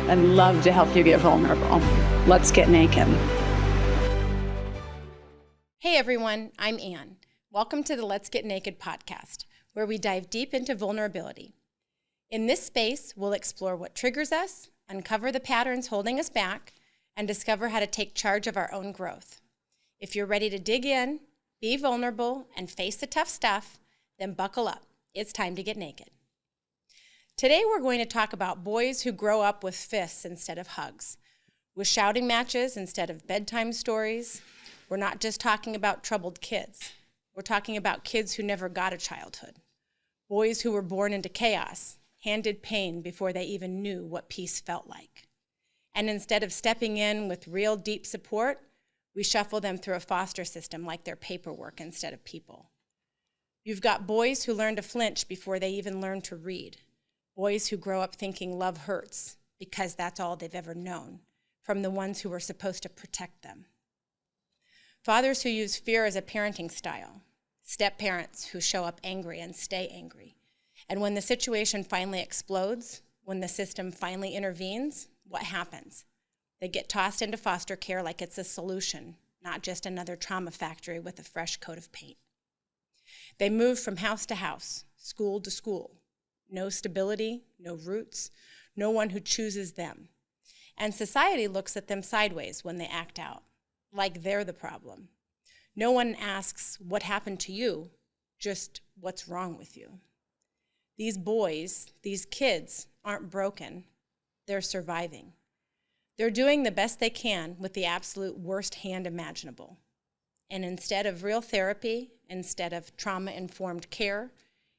I'd love to help you get vulnerable. Let's get naked. Hey everyone, I'm Anne. Welcome to the Let's Get Naked podcast, where we dive deep into vulnerability. In this space, we'll explore what triggers us, uncover the patterns holding us back, and discover how to take charge of our own growth. If you're ready to dig in, be vulnerable, and face the tough stuff, then buckle up. It's time to get naked. Today we're going to talk about boys who grow up with fists instead of hugs, with shouting matches instead of bedtime stories. We're not just talking about troubled kids. We're talking about kids who never got a childhood, boys who were born into chaos, handed pain before they even knew what peace felt like. And instead of stepping in with real deep support, we shuffle them through a foster system like they're paperwork instead of people. You've got boys who learn to flinch before they even learn to read. Boys who grow up thinking love hurts because that's all they've ever known from the ones who were supposed to protect them. Fathers who use fear as a parenting style. Step-parents who show up angry and stay angry. And when the situation finally explodes, when the system finally intervenes, what happens? They get tossed into foster care like it's a solution, not just another trauma factory with a fresh coat of paint. They move from house to house, school to school. No stability, no roots, no one who chooses them. And society looks at them sideways when they act out, like they're the problem. No one asks, what happened to you? Just, what's wrong with you? These boys, these kids, aren't broken. They're surviving. They're doing the best they can with the absolute worst hand imaginable. And instead of real therapy, instead of trauma-informed care,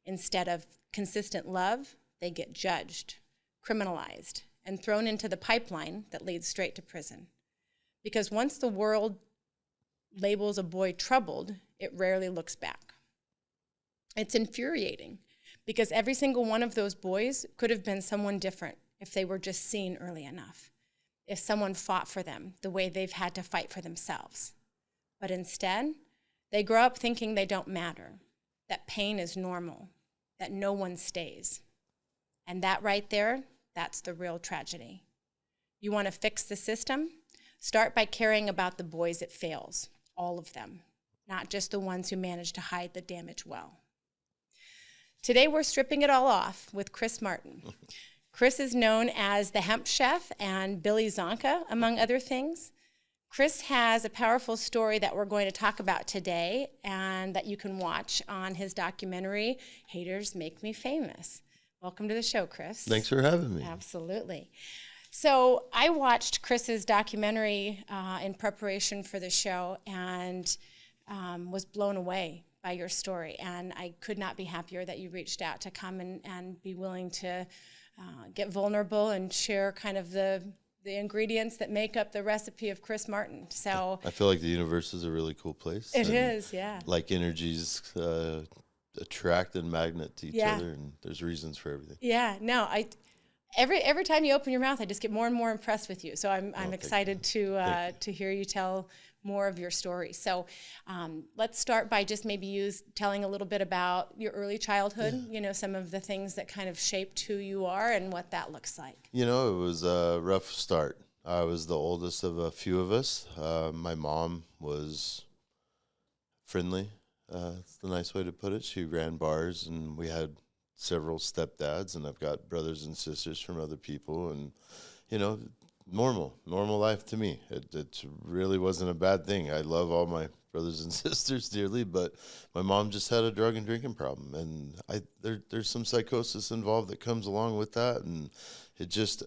instead of consistent love, they get judged, criminalized, and thrown into the pipeline that leads straight to prison. Because once the world labels a boy troubled, it rarely looks back. It's infuriating because every single one of those boys could have been someone different if they were just seen early enough, if someone fought for them the way they've had to fight for themselves. But instead, they grow up thinking they don't matter, that pain is normal, that no one stays. And that right there, that's the real tragedy. You want to fix the system? Start by caring about the boys it fails, all of them, not just the ones who manage to hide the damage well. Today we're stripping it all off with Chris Martin. Chris is known as the Hemp Chef and Billy Zonka, among other things. Chris has a powerful story that we're going to talk about today and that you can watch on his documentary, Haters Make Me Famous. Welcome to the show, Chris. Thanks for having me. Absolutely. So I watched Chris's documentary in preparation for the show and was blown away by your story. And I could not be happier that you reached out to come and be willing to get vulnerable and share kind of the ingredients that make up the recipe of Chris Martin. So I feel like the universe is a really cool place. It is, yeah. Like energies attract and magnet to each other, and there's reasons for everything. Yeah, no, every time you open your mouth, I just get more and more impressed with you. So I'm excited to hear you tell more of your story. So let's start by just maybe telling a little bit about your early childhood, some of the things that kind of shaped who you are and what that looks like. It was a rough start. I was the oldest of a few of us. My mom was friendly. That's the nice way to put it. She ran bars, and we had several stepdads, and I've got brothers and sisters from other people, and, normal life to me. It really wasn't a bad thing. I love all my brothers and sisters dearly, but my mom just had a drug and drinking problem, and there's some psychosis involved that comes along with that, and it just,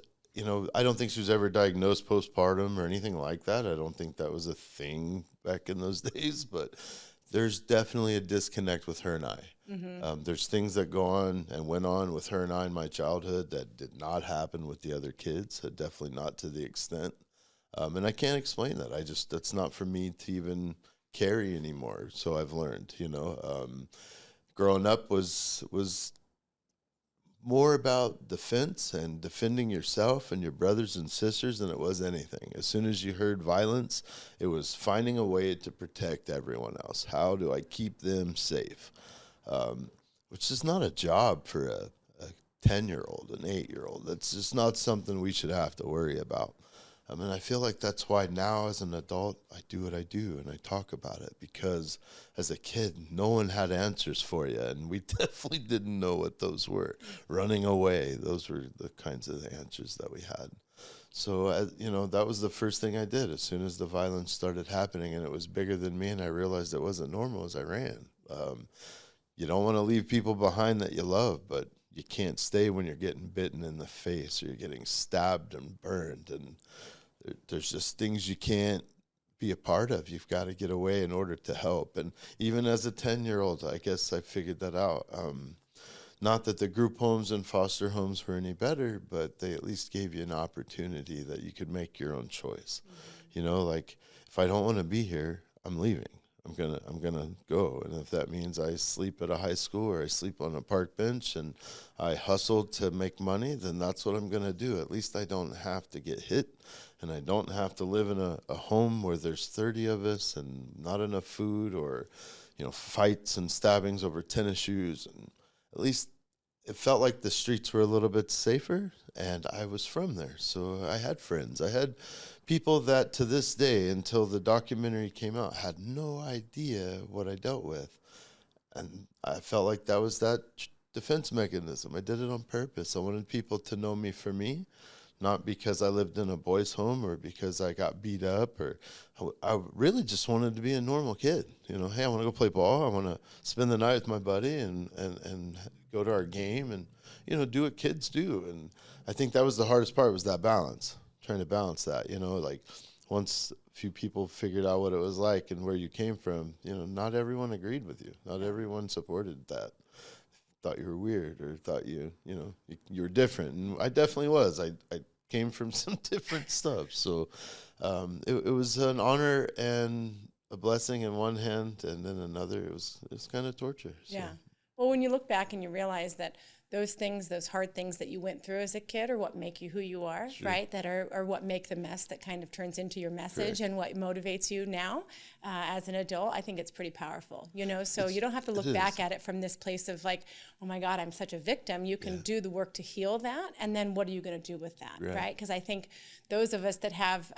I don't think she was ever diagnosed postpartum or anything like that. I don't think that was a thing back in those days, but there's definitely a disconnect with her and I. Mm-hmm. There's things that go on and went on with her and I in my childhood that did not happen with the other kids, definitely not to the extent. And I can't explain that. That's not for me to even carry anymore. So I've learned, growing up was more about defense and defending yourself and your brothers and sisters than it was anything. As soon as you heard violence, it was finding a way to protect everyone else. How do I keep them safe? Which is not a job for a 10-year-old, an 8-year-old. That's just not something we should have to worry about. I mean, I feel like that's why now as an adult, I do what I do and I talk about it, because as a kid, no one had answers for you. And we definitely didn't know what those were. Running away, those were the kinds of answers that we had. So, that was the first thing I did as soon as the violence started happening and it was bigger than me and I realized it wasn't normal, as I ran. You don't want to leave people behind that you love, but you can't stay when you're getting bitten in the face or you're getting stabbed and burned. And there's just things you can't be a part of. You've got to get away in order to help. And even as a 10-year-old, I guess I figured that out. Not that the group homes and foster homes were any better, but they at least gave you an opportunity that you could make your own choice. Like if I don't want to be here, I'm leaving. I'm gonna go. And if that means I sleep at a high school or I sleep on a park bench and I hustle to make money, then that's what I'm gonna do. At least I don't have to get hit and I don't have to live in a home where there's 30 of us and not enough food, or fights and stabbings over tennis shoes. And at least it felt like the streets were a little bit safer, and I was from there. So I had friends. I had people that to this day, until the documentary came out, had no idea what I dealt with. And I felt like that was that defense mechanism. I did it on purpose. I wanted people to know me for me, not because I lived in a boys' home or because I got beat up. Or I really just wanted to be a normal kid. Hey, I want to go play ball. I want to spend the night with my buddy and go to our game and, do what kids do. And I think that was the hardest part, was that balance, trying to balance that, like once a few people figured out what it was like and where you came from, not everyone agreed with you. Not everyone supported that. Thought you were weird or thought you were different. And I definitely was. I came from some different stuff. So it was an honor and a blessing in one hand, and then another, it was kind of torture. So. Yeah. Well, when you look back and you realize that those things, those hard things that you went through as a kid are what make you who you are, sure. Right? That are what make the mess that kind of turns into your message. Correct. And what motivates you now as an adult. I think it's pretty powerful, so you don't have to look back at it from this place of like, oh my God, I'm such a victim. You can do the work to heal that. And then what are you going to do with that, right? Because I think those of us that have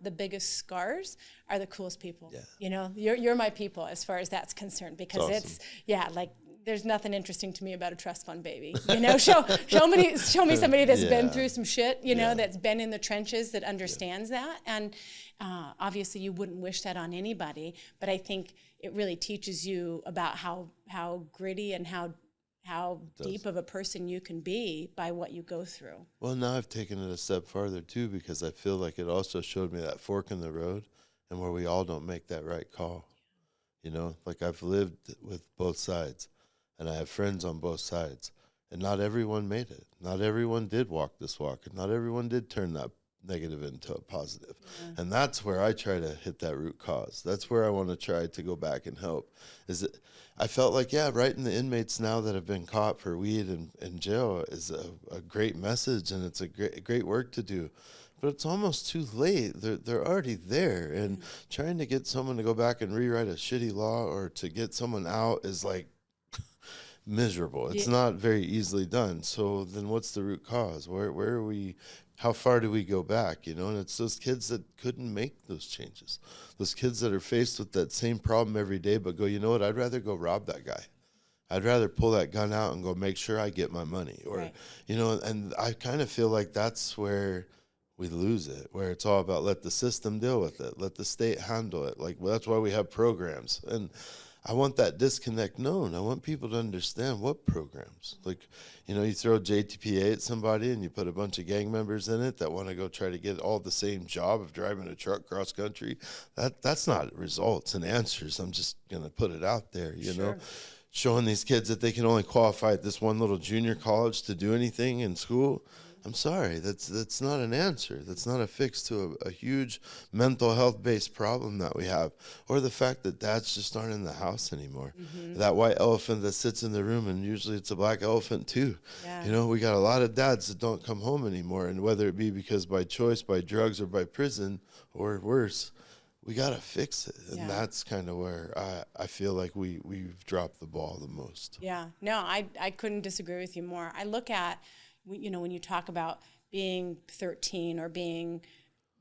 the biggest scars are the coolest people. Yeah. You're my people as far as that's concerned, because awesome. It's, there's nothing interesting to me about a trust fund baby. Show me somebody that's been through some shit, that's been in the trenches, that understands that. And obviously you wouldn't wish that on anybody, but I think it really teaches you about how gritty and how deep of a person you can be by what you go through. Well, now I've taken it a step farther too, because I feel like it also showed me that fork in the road and where we all don't make that right call. Like I've lived with both sides. And I have friends on both sides. And not everyone made it. Not everyone did walk this walk. And not everyone did turn that negative into a positive. Yeah. And that's where I try to hit that root cause. That's where I want to try to go back and help. I felt like, writing the inmates now that have been caught for weed in jail is a great message, and it's a great work to do. But it's almost too late. They're already there. And trying to get someone to go back and rewrite a shitty law or to get someone out is like, miserable. It's not very easily done. So then what's the root cause? Where are we? How far do we go back? And it's those kids that couldn't make those changes. Those kids that are faced with that same problem every day, but go, you know what? I'd rather go rob that guy. I'd rather pull that gun out and go make sure I get my money. Or, right. And I kind of feel like that's where we lose it, where it's all about let the system deal with it. Let the state handle it. That's why we have programs. And I want that disconnect known. I want people to understand what programs. You throw JTPA at somebody and you put a bunch of gang members in it that want to go try to get all the same job of driving a truck cross country. That's not results and answers. I'm just going to put it out there, sure. Showing these kids that they can only qualify at this one little junior college to do anything in school. I'm sorry, that's not an answer. That's not a fix to a huge mental health-based problem that we have, or the fact that dads just aren't in the house anymore. Mm-hmm. That white elephant that sits in the room, and usually it's a black elephant too. Yeah. We got a lot of dads that don't come home anymore, and whether it be because by choice, by drugs, or by prison, or worse, we got to fix it. And Yeah. that's kind of where I feel like we've dropped the ball the most. Yeah, no, I couldn't disagree with you more. I look at, you know, when you talk about being 13 or being,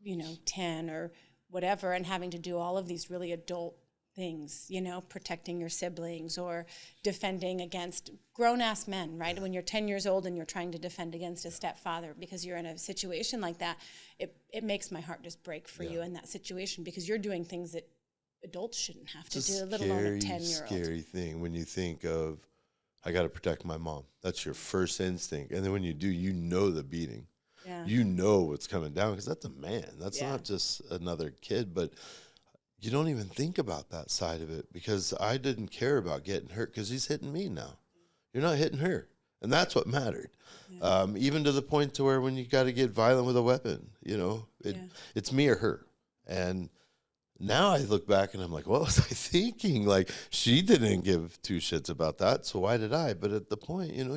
you know, 10 or whatever, and having to do all of these really adult things, you know, protecting your siblings or defending against grown-ass men, right? When you're 10 years old and you're trying to defend against a stepfather because you're in a situation like that, it makes my heart just break for you in that situation, because you're doing things that adults shouldn't have to do, let alone a 10-year-old. Scary thing when you think of, I got to protect my mom. That's your first instinct. And then when you do, you know the beating. Yeah. You know what's coming down, because that's a man. That's Yeah. not just another kid. But you don't even think about that side of it, because I didn't care about getting hurt, because he's hitting me now. You're not hitting her. And that's what mattered. Yeah. Even to the point to where when you got to get violent with a weapon, you know, it's me or her. And now I look back and I'm like, what was I thinking? Like, she didn't give two shits about that, so why did I? But at the point, you know,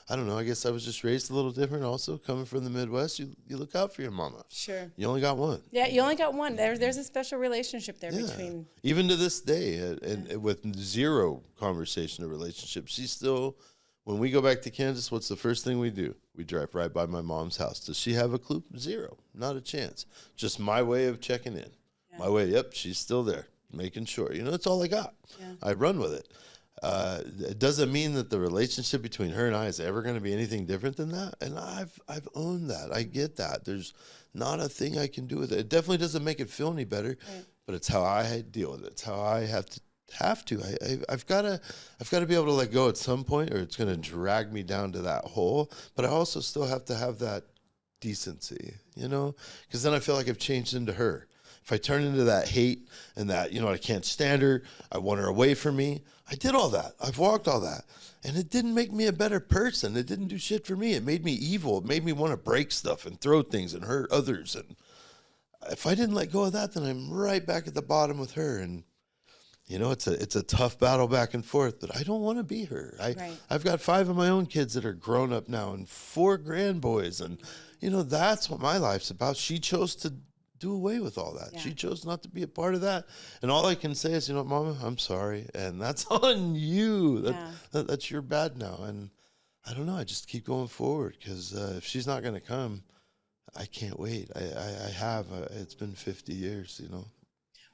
I don't know, I guess I was just raised a little different also. Coming from the Midwest, you look out for your mama. Sure. You only got one. Yeah, you only got one. There's a special relationship there between. Even to this day, and with zero conversation or relationship, she's still, when we go back to Kansas, what's the first thing we do? We drive right by my mom's house. Does she have a clue? Zero. Not a chance. Just my way of checking in. My way, yep, she's still there, making sure. You know, that's all I got. Yeah. I run with it. It doesn't mean that the relationship between her and I is ever going to be anything different than that. And I've owned that. I get that. There's not a thing I can do with it. It definitely doesn't make it feel any better, but it's how I deal with it. It's how I have to. I've got to be able to let go at some point, or it's going to drag me down to that hole. But I also still have to have that decency, you know, because then I feel like I've changed into her. If I turn into that hate and that, you know, I can't stand her, I want her away from me. I did all that. I've walked all that. And it didn't make me a better person. It didn't do shit for me. It made me evil. It made me want to break stuff and throw things and hurt others. And if I didn't let go of that, then I'm right back at the bottom with her. And, you know, it's a tough battle back and forth, but I don't want to be her. I've got 5 of my own kids that are grown up now and 4 grandboys. And, you know, that's what my life's about. She chose to do away with all that. She chose not to be a part of that. And all I can say is, you know, Mama, I'm sorry. And that's on you. That's your bad now. And I don't know. I just keep going forward, because if she's not going to come, I can't wait. I have. It's been 50 years, you know.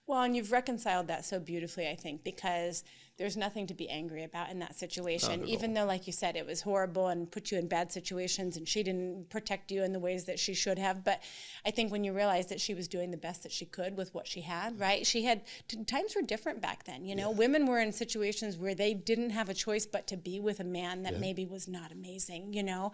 Well, and you've reconciled that so beautifully, I think, because there's nothing to be angry about in that situation, even though, like you said, it was horrible and put you in bad situations and she didn't protect you in the ways that she should have. But I think when you realize that she was doing the best that she could with what she had, right? Times were different back then, you know. Women were in situations where they didn't have a choice but to be with a man that maybe was not amazing, you know,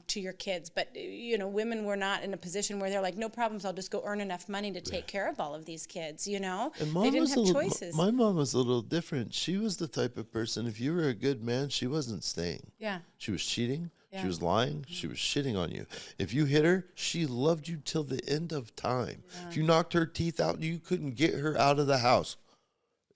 to your kids. But, you know, women were not in a position where they're like, no problems, I'll just go earn enough money to take care of all of these kids, you know. And they didn't have choices. My mom was a little different. She was the type of person, if you were a good man, she wasn't staying. Yeah. She was cheating. Yeah. She was lying. She was shitting on you. If you hit her, she loved you till the end of time. If you knocked her teeth out, you couldn't get her out of the house.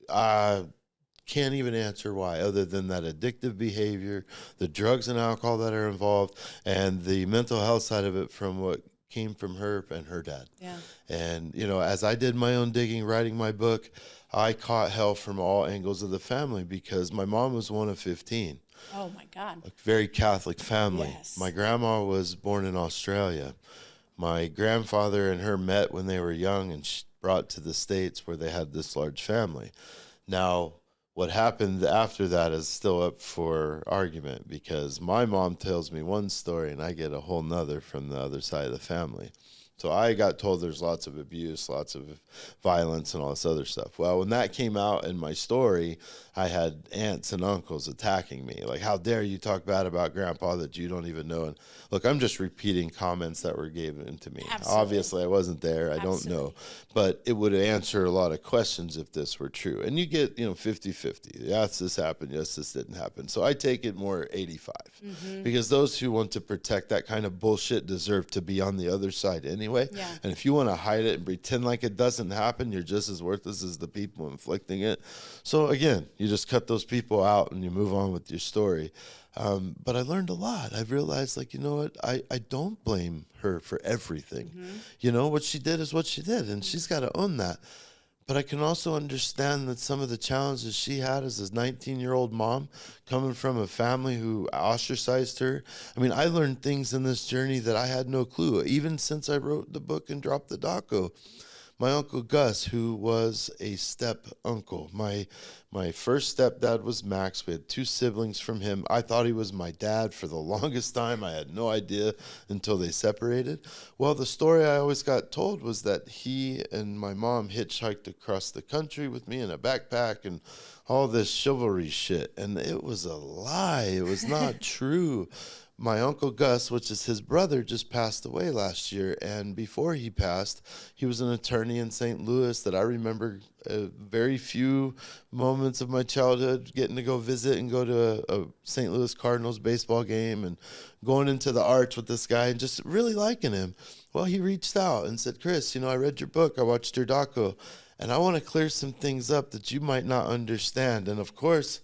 Can't even answer why, other than that addictive behavior, the drugs and alcohol that are involved, and the mental health side of it from what came from her and her dad. Yeah. And, you know, as I did my own digging, writing my book, I caught hell from all angles of the family, because my mom was one of 15. Oh, my God. A very Catholic family. Yes. My grandma was born in Australia. My grandfather and her met when they were young and brought to the States, where they had this large family. Now, what happened after that is still up for argument, because my mom tells me one story and I get a whole nother from the other side of the family. So I got told there's lots of abuse, lots of violence, and all this other stuff. Well, when that came out in my story, I had aunts and uncles attacking me. Like, how dare you talk bad about Grandpa that you don't even know? And look, I'm just repeating comments that were given to me. Absolutely. Obviously, I wasn't there. I don't know. But it would answer a lot of questions if this were true. And you get, 50-50. Yes, this happened. Yes, this didn't happen. So I take it more 85. Mm-hmm. Because those who want to protect that kind of bullshit deserve to be on the other side anyway. anyway. Yeah. And if you want to hide it and pretend like it doesn't happen, you're just as worthless as the people inflicting it. So again, you just cut those people out and you move on with your story. But I learned a lot. I realized, like, you know what? I don't blame her for everything. You know, what she did is what she did, and she's got to own that. But I can also understand that some of the challenges she had as a 19-year-old mom, coming from a family who ostracized her. I mean, I learned things in this journey that I had no clue, even since I wrote the book and dropped the doco. My Uncle Gus, who was a step uncle. My first stepdad was Max. We had 2 siblings from him. I thought he was my dad for the longest time. I had no idea until they separated. Well, the story I always got told was that he and my mom hitchhiked across the country with me in a backpack and all this chivalry shit. And it was a lie. It was not true. My Uncle Gus, which is his brother, just passed away last year. And before he passed, he was an attorney in St. Louis that I remember very few moments of my childhood getting to go visit and go to a St. Louis Cardinals baseball game and going into the arch with this guy and just really liking him. Well, he reached out and said, Chris, you know, I read your book. I watched your doco, and I want to clear some things up that you might not understand. And of course,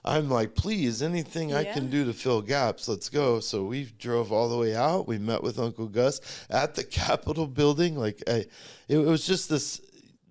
I'm like, please, anything I can do to fill gaps, let's go. So we drove all the way out. We met with Uncle Gus at the Capitol building. Like, it was just this,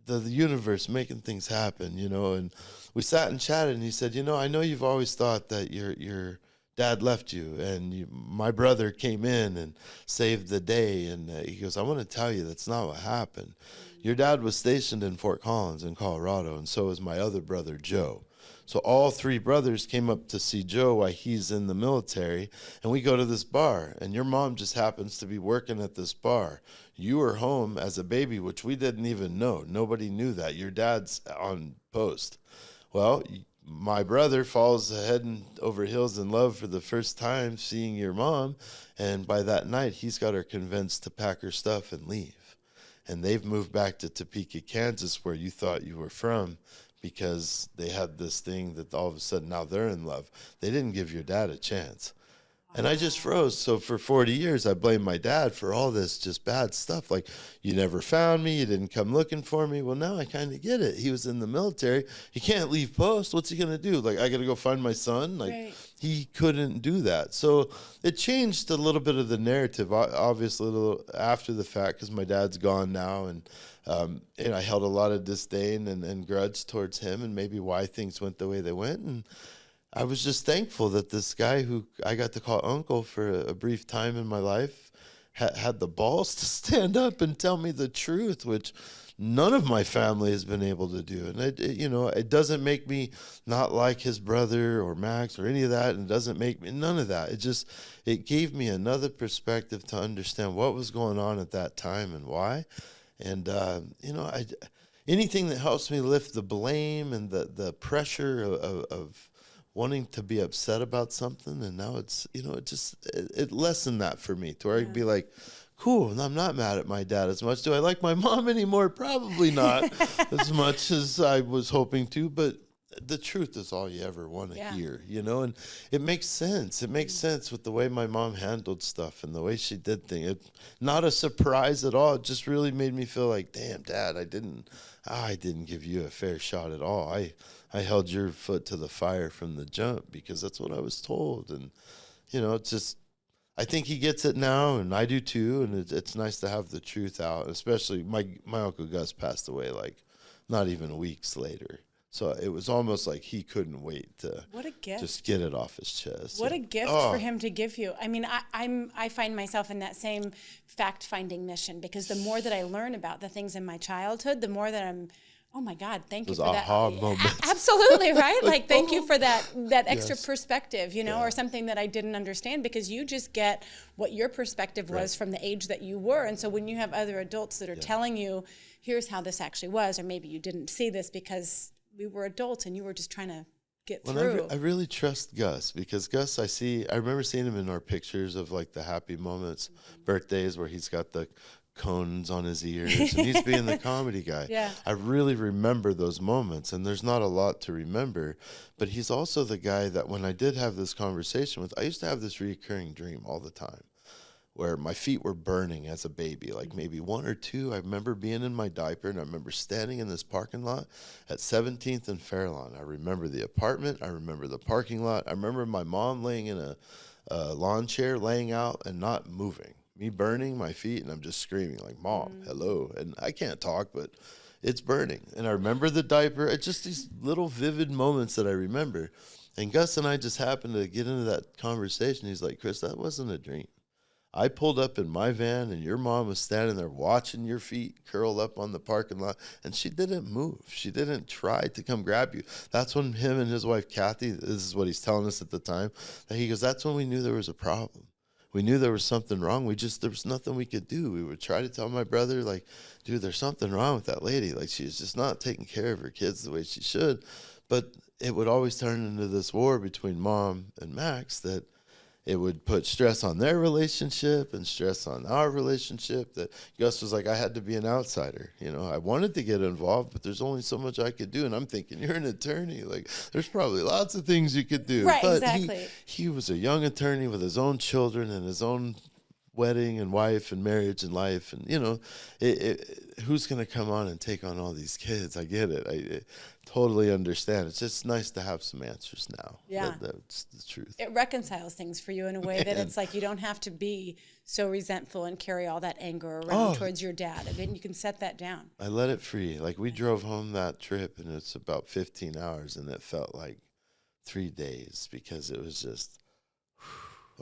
the universe making things happen, you know. And we sat and chatted, and he said, you know, I know you've always thought that your dad left you, and my brother came in and saved the day. And he goes, I want to tell you that's not what happened. Your dad was stationed in Fort Collins in Colorado, and so was my other brother, Joe. So all 3 brothers came up to see Joe while he's in the military, and we go to this bar, and your mom just happens to be working at this bar. You were home as a baby, which we didn't even know. Nobody knew that. Your dad's on post. Well, my brother falls head and over heels in love for the first time seeing your mom, and by that night, he's got her convinced to pack her stuff and leave. And they've moved back to Topeka, Kansas, where you thought you were from, because they had this thing that all of a sudden now they're in love. They didn't give your dad a chance. And I just froze. So for 40 years, I blamed my dad for all this just bad stuff. Like, you never found me. You didn't come looking for me. Well, now I kind of get it. He was in the military. He can't leave post. What's he going to do? Like, I got to go find my son? Like, he couldn't do that. So it changed a little bit of the narrative, obviously, a little after the fact, because my dad's gone now. And I held a lot of disdain and grudge towards him, and maybe why things went the way they went. And I was just thankful that this guy who I got to call uncle for a brief time in my life had the balls to stand up and tell me the truth, which none of my family has been able to do. And it doesn't make me not like his brother or Max or any of that, and it doesn't make me none of that. It gave me another perspective to understand what was going on at that time and why. And anything that helps me lift the blame and the pressure of wanting to be upset about something, and now it lessened that for me to where I could be like, cool, and I'm not mad at my dad as much. Do I like my mom anymore? Probably not as much as I was hoping to, but the truth is all you ever want to hear, and it makes sense. It makes sense with the way my mom handled stuff and the way she did things. Not a surprise at all. It just really made me feel like, damn, Dad, I didn't give you a fair shot at all. I held your foot to the fire from the jump because that's what I was told. And, it's just, I think he gets it now, and I do too. And it's nice to have the truth out, especially my Uncle Gus passed away like not even weeks later. So it was almost like he couldn't wait to just get it off his chest. What a gift for him to give you. I mean, I find myself in that same fact-finding mission, because the more that I learn about the things in my childhood, the more that I'm, oh my God, thank you for that. Aha moments. Absolutely, right? Like, thank you for that extra perspective, or something that I didn't understand, because you just get what your perspective was from the age that you were. And so when you have other adults that are telling you, here's how this actually was, or maybe you didn't see this because we were adults and you were just trying to get through. I really trust Gus, because Gus, I remember seeing him in our pictures of like the happy moments, birthdays where he's got the cones on his ears and he's being the comedy guy. Yeah. I really remember those moments, and there's not a lot to remember, but he's also the guy that when I did have this conversation with, I used to have this recurring dream all the time where my feet were burning as a baby, like maybe one or two. I remember being in my diaper, and I remember standing in this parking lot at 17th and Fairlawn. I remember the apartment. I remember the parking lot. I remember my mom laying in a lawn chair, laying out and not moving. Me burning my feet, and I'm just screaming like, Mom, hello. And I can't talk, but it's burning. And I remember the diaper. It's just these little vivid moments that I remember. And Gus and I just happened to get into that conversation. He's like, Chris, that wasn't a dream. I pulled up in my van, and your mom was standing there watching your feet curl up on the parking lot, and she didn't move. She didn't try to come grab you. That's when him and his wife, Kathy, this is what he's telling us at the time, that he goes, that's when we knew there was a problem. We knew there was something wrong. There was nothing we could do. We would try to tell my brother, like, dude, there's something wrong with that lady. Like, she's just not taking care of her kids the way she should. But it would always turn into this war between Mom and Max that it would put stress on their relationship and stress on our relationship, that Gus was like, I had to be an outsider. You know, I wanted to get involved, but there's only so much I could do. And I'm thinking, you're an attorney. Like, there's probably lots of things you could do. Right, but exactly. He was a young attorney with his own children and his own wedding and wife and marriage and life. And, you know, who's going to come on and take on all these kids? I get it. I totally understand. It's just nice to have some answers now. Yeah. That's the truth. It reconciles things for you in a way that it's like you don't have to be so resentful and carry all that anger around towards your dad. I mean, you can set that down. I let it free. Like, we drove home that trip, and it's about 15 hours, and it felt like 3 days because it was just,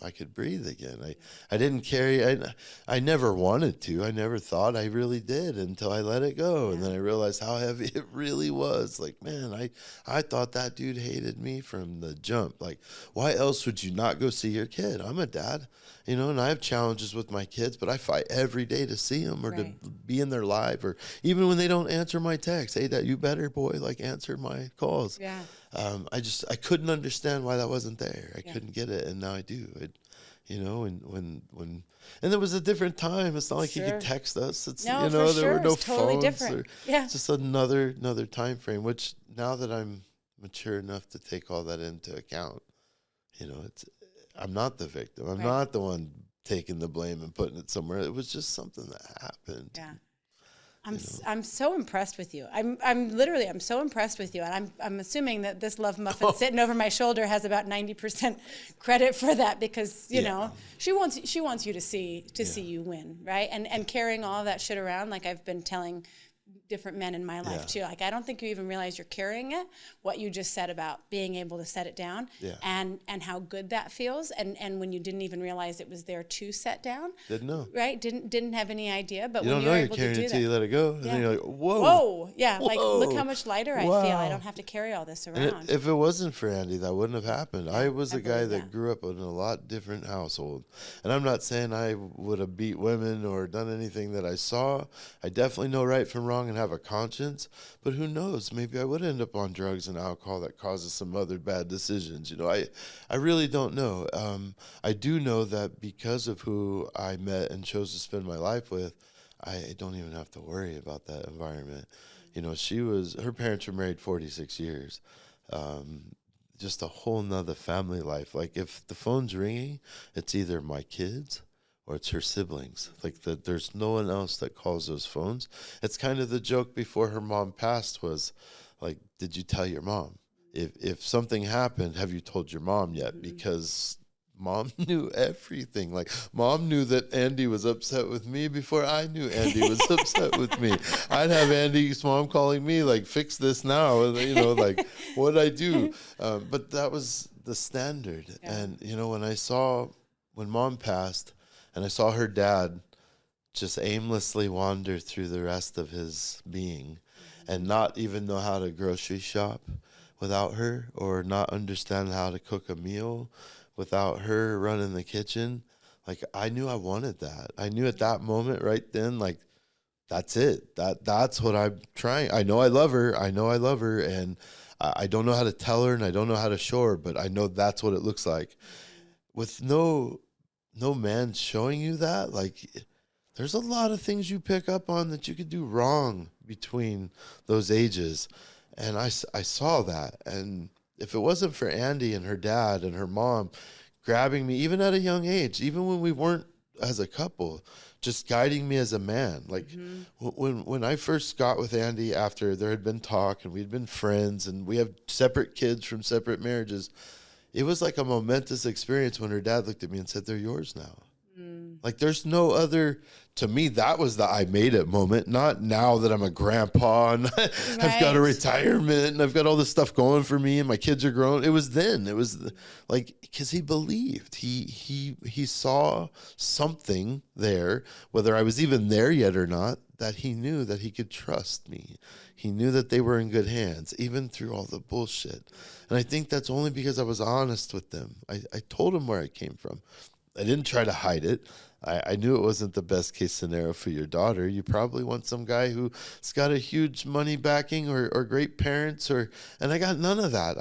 I could breathe again. I didn't carry, I never wanted to. I never thought I really did until I let it go. And then I realized how heavy it really was. Like, man, I thought that dude hated me from the jump. Like, why else would you not go see your kid? I'm a dad, you know, and I have challenges with my kids, but I fight every day to see them or to be in their life, or even when they don't answer my texts. Hey, Dad, you better, boy, like, answer my calls. Yeah. I couldn't understand why that wasn't there. I couldn't get it, and now I do. You know, and there was a different time. It's not like he could text us. It's, no, you know, there were no it's totally phones. Different. It's just another time frame. Which, now that I'm mature enough to take all that into account, you know, I'm not the victim. I'm not the one taking the blame and putting it somewhere. It was just something that happened. Yeah. I'm so impressed with you. I'm so impressed with you, and I'm assuming that this love muffin sitting over my shoulder has about 90% credit for that, because you know she wants you to see you win, right? And carrying all that shit around, like I've been telling different men in my life too. Like, I don't think you even realize you're carrying it. What you just said about being able to set it down, and how good that feels, and when you didn't even realize it was there to set down. Didn't know. Right? Didn't have any idea. But you when don't you're know you're able carrying to do it till that, you let it go, and then you're like, whoa. Whoa, yeah. Whoa. Like, look how much lighter I feel. I Wow. don't have to carry all this around. And if it wasn't for Andy, that wouldn't have happened. I was a guy believe that that. grew up in a lot different household. And I'm not saying I would have beat women or done anything that I saw. I definitely know right from wrong and have a conscience. But who knows? Maybe I would end up on drugs and alcohol that causes some other bad decisions. You know, I really don't know. I do know that because of who I met and chose to spend my life with, I don't even have to worry about that environment. You know, her parents were married 46 years. Just a whole nother family life. Like, if the phone's ringing, it's either my kids or it's her siblings. Like, there's no one else that calls those phones. It's kind of the joke before her mom passed was, like, did you tell your mom? If something happened, have you told your mom yet? Because Mom knew everything. Like, Mom knew that Andy was upset with me before I knew Andy was upset with me. I'd have Andy's mom calling me, like, fix this now. And, you know, like, what'd I do? But that was the standard. Yeah. And, you know, when Mom passed and I saw her dad just aimlessly wander through the rest of his being and not even know how to grocery shop without her, or not understand how to cook a meal without her running the kitchen. Like, I knew I wanted that. I knew at that moment right then, like, that's it. That's what I'm trying. I know I love her. And I don't know how to tell her, and I don't know how to show her, but I know that's what it looks like. With no man showing you that, like, there's a lot of things you pick up on that you could do wrong between those ages. And I saw that. And if it wasn't for Andy and her dad and her mom grabbing me, even at a young age, even when we weren't as a couple, just guiding me as a man. Like when I first got with Andy, after there had been talk and we'd been friends and we have separate kids from separate marriages, it was like a momentous experience when her dad looked at me and said, "They're yours now." Like there's no other, to me, that was the I made it moment, not now that I'm a grandpa and I've got a retirement and I've got all this stuff going for me and my kids are grown. It was then. It was like, because he believed. He saw something there, whether I was even there yet or not, that he knew that he could trust me. He knew that they were in good hands, even through all the bullshit. And I think that's only because I was honest with them. I told them where I came from. I didn't try to hide it. I knew it wasn't the best case scenario for your daughter. You probably want some guy who's got a huge money backing or great parents, and I got none of that.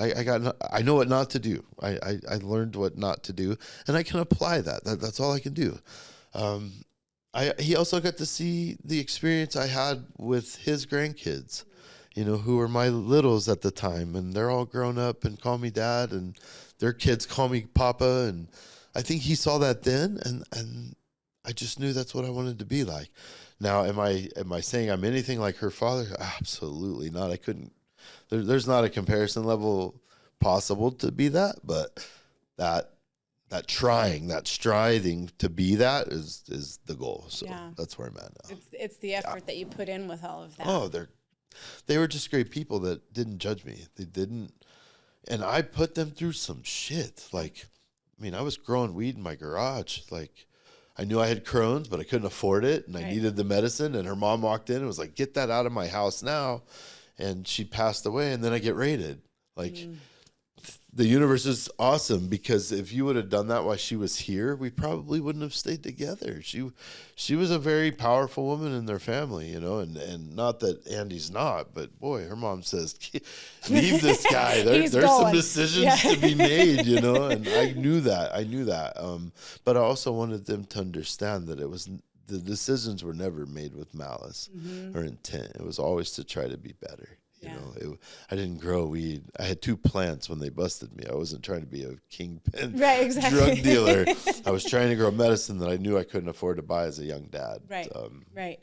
I know what not to do. I learned what not to do, and I can apply that. That's all I can do. He also got to see the experience I had with his grandkids, who were my littles at the time, and they're all grown up and call me dad, and their kids call me papa, and I think he saw that then, and I just knew that's what I wanted to be like. Now, am I saying I'm anything like her father? Absolutely not. I couldn't. There's not a comparison level possible to be that, but that trying, that striving to be that is the goal. So that's where I'm at now. It's the effort that you put in with all of that. Oh, they were just great people that didn't judge me. They didn't, and I put them through some shit. Like, I was growing weed in my garage. Like, I knew I had Crohn's, but I couldn't afford it, and I needed the medicine. And her mom walked in and was like, "Get that out of my house now." And she passed away, and then I get raided. Like, the universe is awesome, because if you would have done that while she was here, we probably wouldn't have stayed together. She was a very powerful woman in their family, and not that Andy's not, but boy, her mom says, "Leave this guy." There's some decisions to be made, and I knew that. But I also wanted them to understand that the decisions were never made with malice or intent. It was always to try to be better. I didn't grow weed. I had 2 plants when they busted me. I wasn't trying to be a kingpin drug dealer. I was trying to grow medicine that I knew I couldn't afford to buy as a young dad.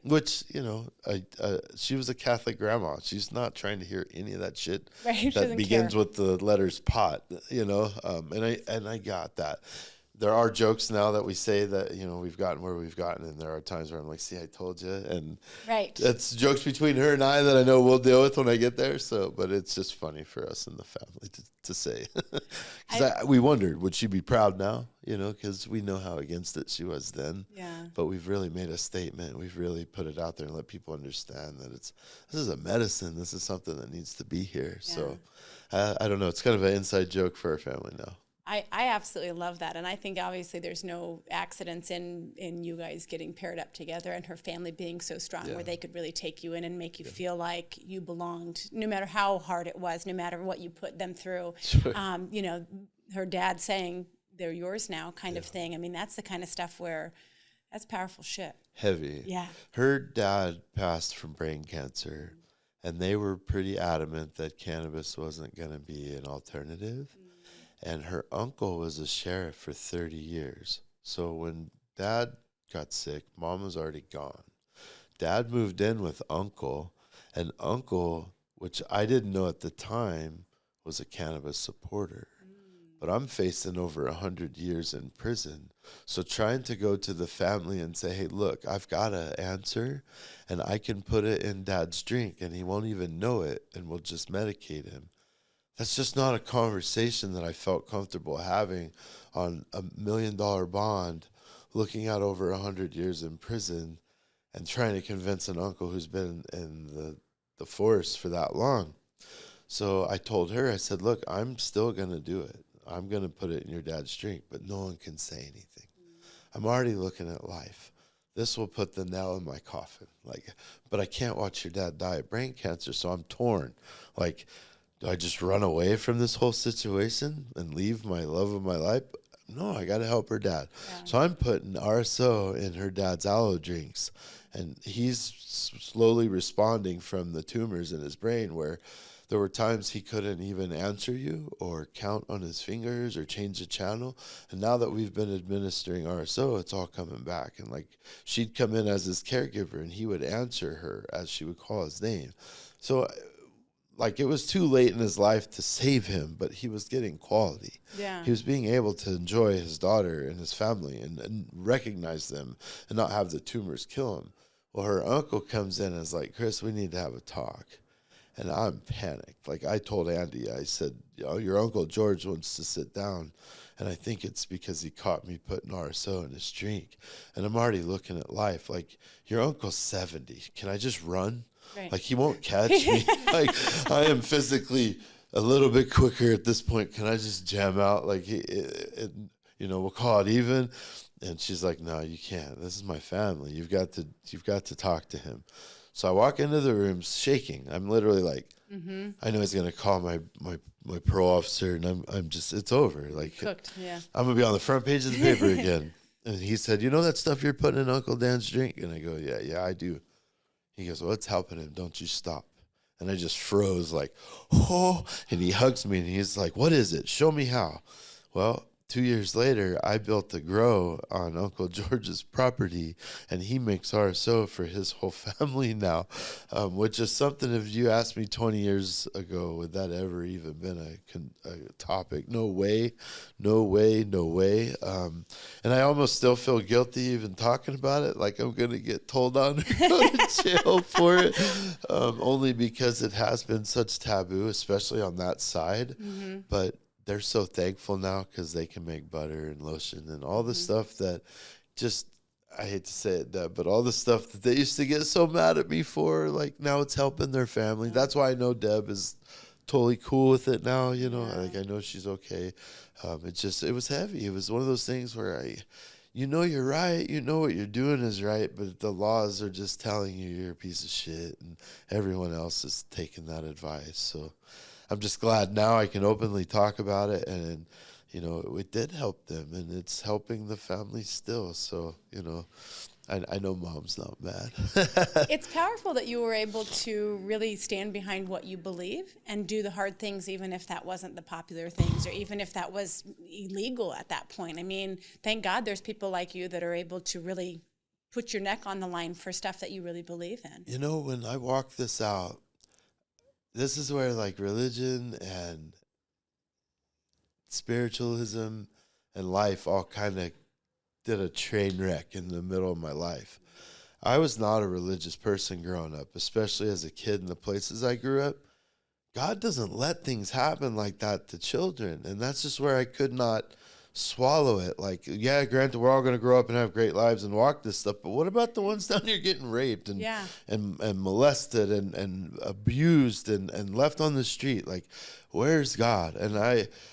Which, she was a Catholic grandma. She's not trying to hear any of that shit that begins with the letters pot, and I got that. There are jokes now that we say that, we've gotten where we've gotten, and there are times where I'm like, "See, I told you." And that's jokes between her and I that I know we'll deal with when I get there. So, but it's just funny for us in the family to say. Because we wondered, would she be proud now? Because we know how against it she was then. Yeah. But we've really made a statement. We've really put it out there and let people understand that this is a medicine. This is something that needs to be here. Yeah. So I don't know. It's kind of an inside joke for our family now. I absolutely love that. And I think obviously there's no accidents in you guys getting paired up together and her family being so strong where they could really take you in and make you feel like you belonged, no matter how hard it was, no matter what you put them through. Sure. Her dad saying, "They're yours now," kind of thing. That's the kind of stuff where that's powerful shit. Heavy. Yeah. Her dad passed from brain cancer, and they were pretty adamant that cannabis wasn't going to be an alternative. And her uncle was a sheriff for 30 years. So when Dad got sick, Mom was already gone. Dad moved in with Uncle, and Uncle, which I didn't know at the time, was a cannabis supporter. But I'm facing over 100 years in prison. So trying to go to the family and say, "Hey, look, I've got an answer, and I can put it in Dad's drink, and he won't even know it, and we'll just medicate him." That's just not a conversation that I felt comfortable having on $1 million bond, looking at over 100 years in prison and trying to convince an uncle who's been in the force for that long. So I told her, I said, "Look, I'm still going to do it. I'm going to put it in your dad's drink, but no one can say anything. I'm already looking at life. This will put the nail in my coffin. But I can't watch your dad die of brain cancer, so I'm torn. Do I just run away from this whole situation and leave my love of my life? No, I got to help her dad." Yeah. So I'm putting RSO in her dad's aloe drinks, and he's slowly responding from the tumors in his brain where There were times he couldn't even answer you or count on his fingers or change the channel. And now that we've been administering RSO, it's all coming back. And like she'd come in as his caregiver and he would answer her as she would call his name. So like it was too late in his life to save him, but he was getting quality. Yeah. He was being able to enjoy his daughter and his family and recognize them and not have the tumors kill him. Well, her uncle comes in and is like, Chris, we need to have a talk. And I'm panicked. Like I told Andy, I said, your Uncle George wants to sit down. And I think it's because he caught me putting RSO in his drink. And I'm already looking at life. Like, your uncle's 70. Can I just run? Right. Like, he won't catch me. Like, I am physically a little bit quicker at this point. Can I just jam out? Like, we'll call it even. And she's like, no, you can't. This is my family. You've got to talk to him. So I walk into the room shaking. I'm literally like, I know he's gonna call my parole officer, and I'm just, it's over. Like, cooked. Yeah. I'm gonna be on the front page of the paper again. And he said, you know that stuff you're putting in Uncle Dan's drink? And I go, yeah, I do. He goes, well, it's helping him. Don't you stop. And I just froze like, oh. And he hugs me and he's like, what is it? Show me how. Well, 2 years later, I built a grow on Uncle George's property, and he makes RSO for his whole family now, which is something, if you asked me 20 years ago, would that ever even been a topic? No way. And I almost still feel guilty even talking about it, like I'm going to get told on or go to jail for it, only because it has been such taboo, especially on that side. But they're so thankful now because they can make butter and lotion and all the stuff that just, I hate to say it, but all the stuff that they used to get so mad at me for, like now it's helping their family. That's why I know Deb is totally cool with it now, like I know she's okay. It was heavy. It was one of those things where you're right, what you're doing is right, but the laws are just telling you you're a piece of shit and everyone else is taking that advice. So I'm just glad now I can openly talk about it, and it did help them, and it's helping the family still. So I know Mom's not mad. It's powerful that you were able to really stand behind what you believe and do the hard things, even if that wasn't the popular things, or even if that was illegal at that point. I mean, thank God there's people like you that are able to really put your neck on the line for stuff that you really believe in. When I walk this out, this is where like religion and spiritualism and life all kind of did a train wreck in the middle of my life. I was not a religious person growing up, especially as a kid in the places I grew up. God doesn't let things happen like that to children. And that's just where I could not swallow it. Like, yeah, granted, we're all going to grow up and have great lives and walk this stuff, but what about the ones down here getting raped and molested and abused and left on the street? Like, where's God? And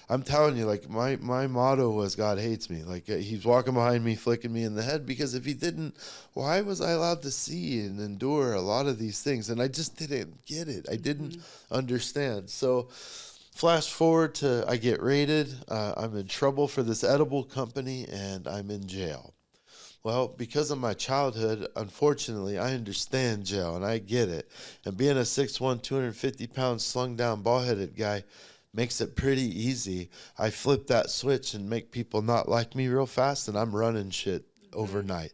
I'm telling you, like, my motto was God hates me. Like, he's walking behind me, flicking me in the head, because if he didn't, why was I allowed to see and endure a lot of these things? And I just didn't get it. I didn't understand. So flash forward to I get raided. I'm in trouble for this edible company, and I'm in jail. Well, because of my childhood, unfortunately, I understand jail, and I get it. And being a 6'1", 250-pound, slung-down, bald-headed guy makes it pretty easy. I flip that switch and make people not like me real fast, and I'm running shit overnight.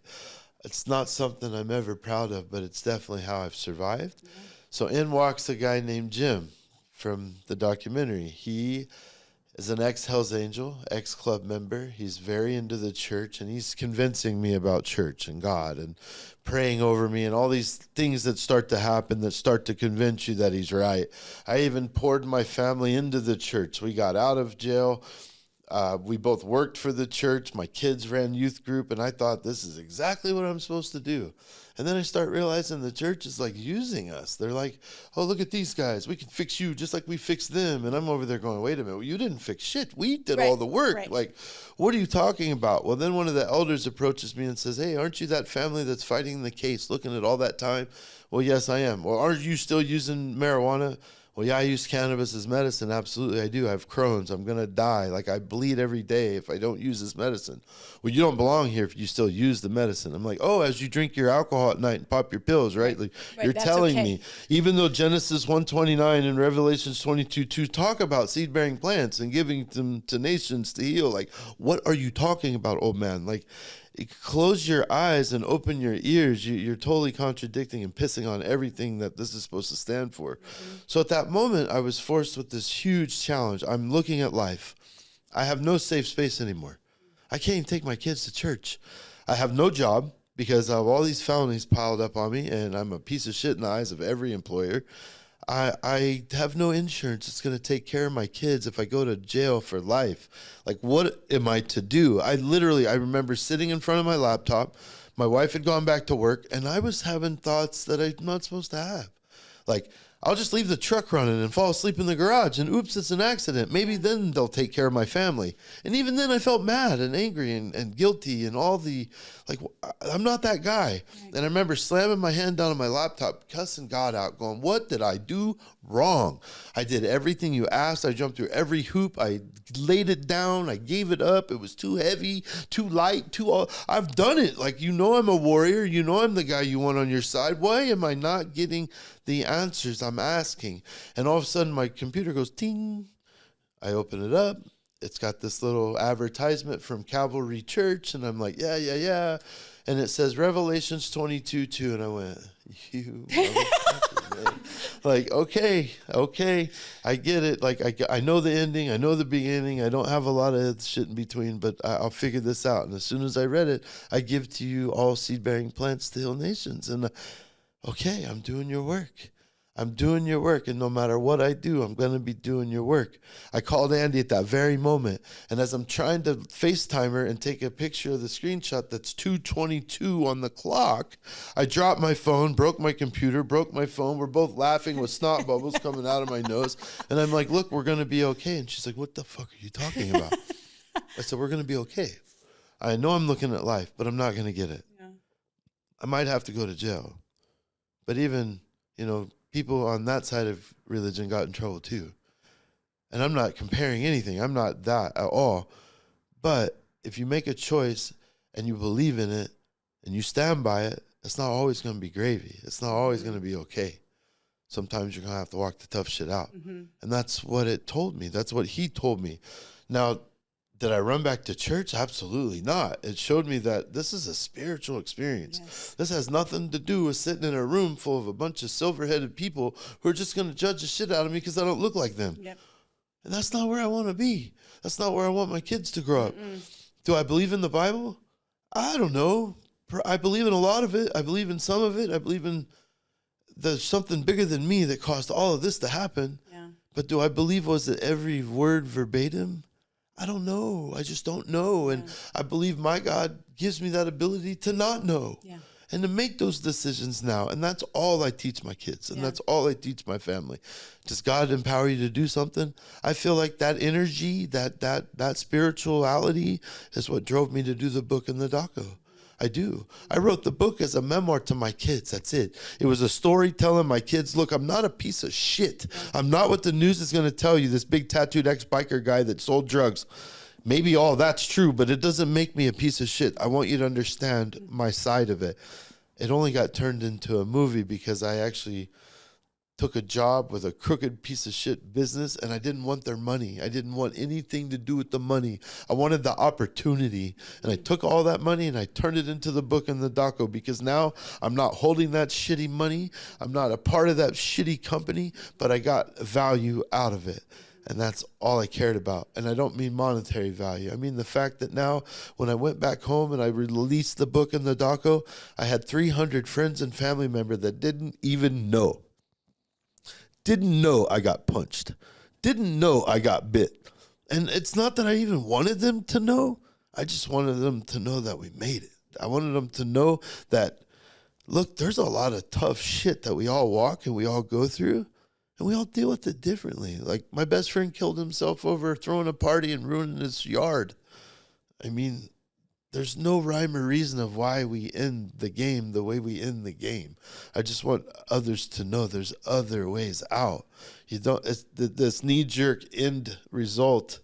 It's not something I'm ever proud of, but it's definitely how I've survived. So in walks a guy named Jim from the documentary. He is an ex-Hells Angel, ex-club member. He's very into the church, and he's convincing me about church and God and praying over me and all these things that start to happen that start to convince you that he's right. I even poured my family into the church. We got out of jail. We both worked for the church. My kids ran youth group, and I thought, this is exactly what I'm supposed to do. And then I start realizing the church is like using us. They're like, oh, look at these guys. We can fix you just like we fixed them. And I'm over there going, wait a minute. You didn't fix shit. We did all the work. Right. Like, what are you talking about? Well, then one of the elders approaches me and says, hey, aren't you that family that's fighting the case, looking at all that time? Well, yes, I am. Well, aren't you still using marijuana? Well, yeah, I use cannabis as medicine. Absolutely, I do. I have Crohn's. I'm going to die. Like, I bleed every day if I don't use this medicine. Well, you don't belong here if you still use the medicine. I'm like, oh, as you drink your alcohol at night and pop your pills, right? Like, you're telling me, even though Genesis 1:29 and Revelations 22:2 talk about seed-bearing plants and giving them to nations to heal, like, what are you talking about, old man? Like, close your eyes and open your ears. You're totally contradicting and pissing on everything that this is supposed to stand for. So at that moment, I was forced with this huge challenge. I'm looking at life. I have no safe space anymore. I can't even take my kids to church. I have no job because of all these felonies piled up on me, and I'm a piece of shit in the eyes of every employer. I have no insurance. It's going to take care of my kids if I go to jail for life. Like, what am I to do? I remember sitting in front of my laptop. My wife had gone back to work, and I was having thoughts that I'm not supposed to have. Like, I'll just leave the truck running and fall asleep in the garage, and oops, it's an accident. Maybe then they'll take care of my family. And even then I felt mad and angry and guilty and all the, like, I'm not that guy. And I remember slamming my hand down on my laptop, cussing God out, going, what did I do wrong? I did everything you asked. I jumped through every hoop. I laid it down. I gave it up. It was too heavy, too light, I've done it. Like, I'm a warrior. I'm the guy you want on your side. Why am I not getting the answers I'm asking? And all of a sudden my computer goes ting. I open it up. It's got this little advertisement from Calvary Church, and I'm like, yeah. And it says Revelations 22:2, and I went, you motherfucker, man. Like, okay, I get it. Like, I know the ending, I know the beginning. I don't have a lot of shit in between, but I'll figure this out. And as soon as I read it, I give to you all seed-bearing plants to heal nations. And okay, I'm doing your work. I'm doing your work, and no matter what I do, I'm going to be doing your work. I called Andy at that very moment, and as I'm trying to FaceTime her and take a picture of the screenshot that's 2:22 on the clock, I dropped my phone, broke my computer, broke my phone. We're both laughing with snot bubbles coming out of my nose, and I'm like, look, we're going to be okay. And she's like, what the fuck are you talking about? I said, we're going to be okay. I know I'm looking at life, but I'm not going to get it. Yeah. I might have to go to jail. But even, people on that side of religion got in trouble too. And I'm not comparing anything. I'm not that at all. But if you make a choice and you believe in it and you stand by it, it's not always going to be gravy. It's not always going to be okay. Sometimes you're going to have to walk the tough shit out. Mm-hmm. And that's what it told me. That's what he told me. Now, did I run back to church? Absolutely not. It showed me that this is a spiritual experience. Yes. This has nothing to do with sitting in a room full of a bunch of silver-headed people who are just going to judge the shit out of me because I don't look like them. Yep. And that's not where I want to be. That's not where I want my kids to grow up. Do I believe in the Bible? I don't know. I believe in a lot of it. I believe in some of it. I believe in there's something bigger than me that caused all of this to happen. Yeah. But do I believe was it every word verbatim? I don't know. I just don't know. And I believe my God gives me that ability to not know and to make those decisions now. And that's all I teach my kids. And that's all I teach my family. Does God empower you to do something? I feel like that energy, that spirituality is what drove me to do the book and the doco. I do. I wrote the book as a memoir to my kids. That's it. It was a story telling my kids, look, I'm not a piece of shit. I'm not what the news is going to tell you, this big tattooed ex-biker guy that sold drugs. Maybe all that's true, but it doesn't make me a piece of shit. I want you to understand my side of it. It only got turned into a movie because I actually took a job with a crooked piece of shit business, and I didn't want their money. I didn't want anything to do with the money. I wanted the opportunity, and I took all that money and I turned it into the book and the doco because now I'm not holding that shitty money. I'm not a part of that shitty company, but I got value out of it. And that's all I cared about. And I don't mean monetary value. I mean the fact that now when I went back home and I released the book and the doco, I had 300 friends and family members that didn't even know. Didn't know I got punched. Didn't know I got bit. And it's not that I even wanted them to know. I just wanted them to know that we made it. I wanted them to know that, look, there's a lot of tough shit that we all walk and we all go through, and we all deal with it differently. Like, my best friend killed himself over throwing a party and ruining his yard. I mean, there's no rhyme or reason of why we end the game the way we end the game. I just want others to know there's other ways out. You don't, this knee-jerk end result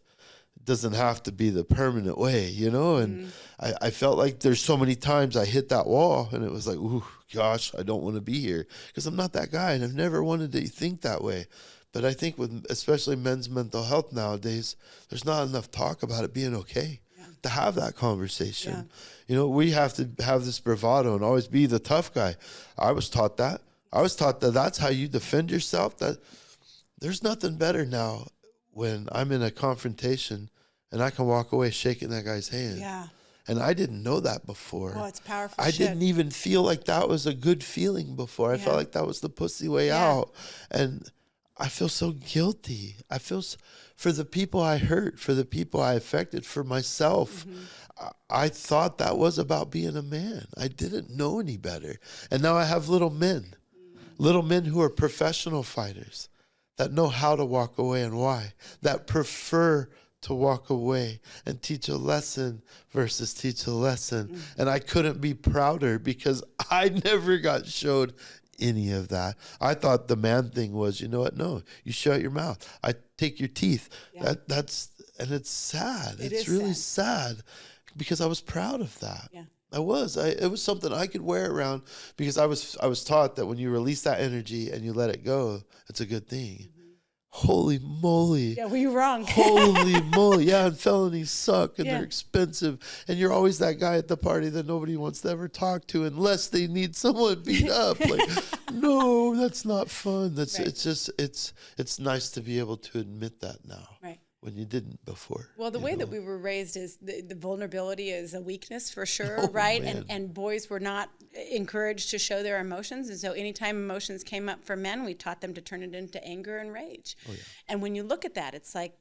doesn't have to be the permanent way, you know? And I felt like there's so many times I hit that wall and it was like, ooh, gosh, I don't want to be here, because I'm not that guy and I've never wanted to think that way. But I think with especially men's mental health nowadays, there's not enough talk about it being okay to have that conversation. Yeah. You know, we have to have this bravado and always be the tough guy. I was taught that. I was taught that that's how you defend yourself. That there's nothing better now when I'm in a confrontation and I can walk away shaking that guy's hand. Yeah. And I didn't know that before. Oh, it's powerful I shit. didn't even feel like that was a good feeling before. I felt like that was the pussy way out. And I feel so guilty. I feel for the people I hurt, for the people I affected, for myself. I thought that was about being a man. I didn't know any better. And now I have little men who are professional fighters that know how to walk away and why, that prefer to walk away and teach a lesson versus teach a lesson. And I couldn't be prouder because I never got showed any of that. I thought the man thing was, you know what? No, you shut your mouth. I take your teeth. And it's sad. It's really sad because I was proud of that. Yeah. I was. It was something I could wear around because I was taught that when you release that energy and you let it go, it's a good thing. Holy moly. Yeah, were you wrong? Holy moly. Yeah, and felonies suck and they're expensive. And you're always that guy at the party that nobody wants to ever talk to unless they need someone beat up. Like, no, that's not fun. It's just it's nice to be able to admit that now. Right. When you didn't before. Well, the way that we were raised is the vulnerability is a weakness for sure, right? And boys were not encouraged to show their emotions. And so anytime emotions came up for men, we taught them to turn it into anger and rage. Oh, yeah. And when you look at that, it's like,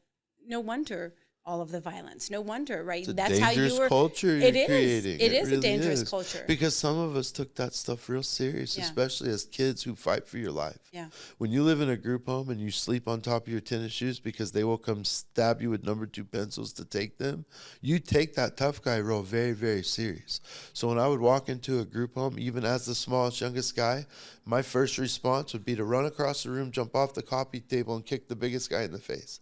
no wonder all of the violence. No wonder, right? It's that's how you were. Culture you're creating. It is really a dangerous culture. Because some of us took that stuff real serious, especially as kids who fight for your life. Yeah. When you live in a group home and you sleep on top of your tennis shoes because they will come stab you with number 2 pencils to take them, you take that tough guy role very, very serious. So when I would walk into a group home, even as the smallest, youngest guy, my first response would be to run across the room, jump off the coffee table, and kick the biggest guy in the face.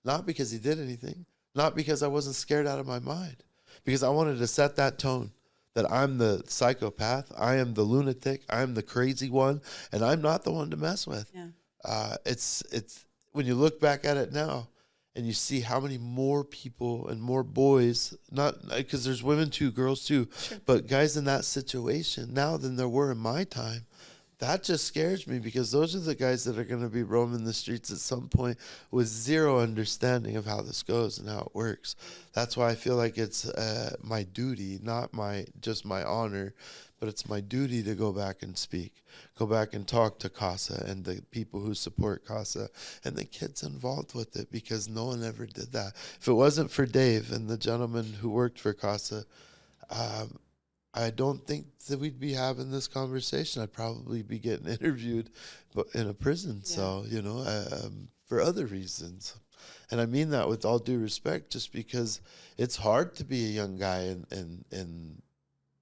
Not because he did anything, not because I wasn't scared out of my mind, because I wanted to set that tone that I'm the psychopath, I am the lunatic, I am the crazy one, and I'm not the one to mess with. Yeah. It's when you look back at it now and you see how many more people and more boys, not because there's women too, girls too, but guys in that situation now than there were in my time. That just scares me because those are the guys that are going to be roaming the streets at some point with zero understanding of how this goes and how it works. That's why I feel like it's my duty, not just my honor, but it's my duty to go back and speak, go back and talk to CASA and the people who support CASA and the kids involved with it, because no one ever did that. If it wasn't for Dave and the gentleman who worked for CASA, I don't think that we'd be having this conversation. I'd probably be getting interviewed in a prison. Yeah. So, you know, for other reasons. And I mean that with all due respect, just because it's hard to be a young guy in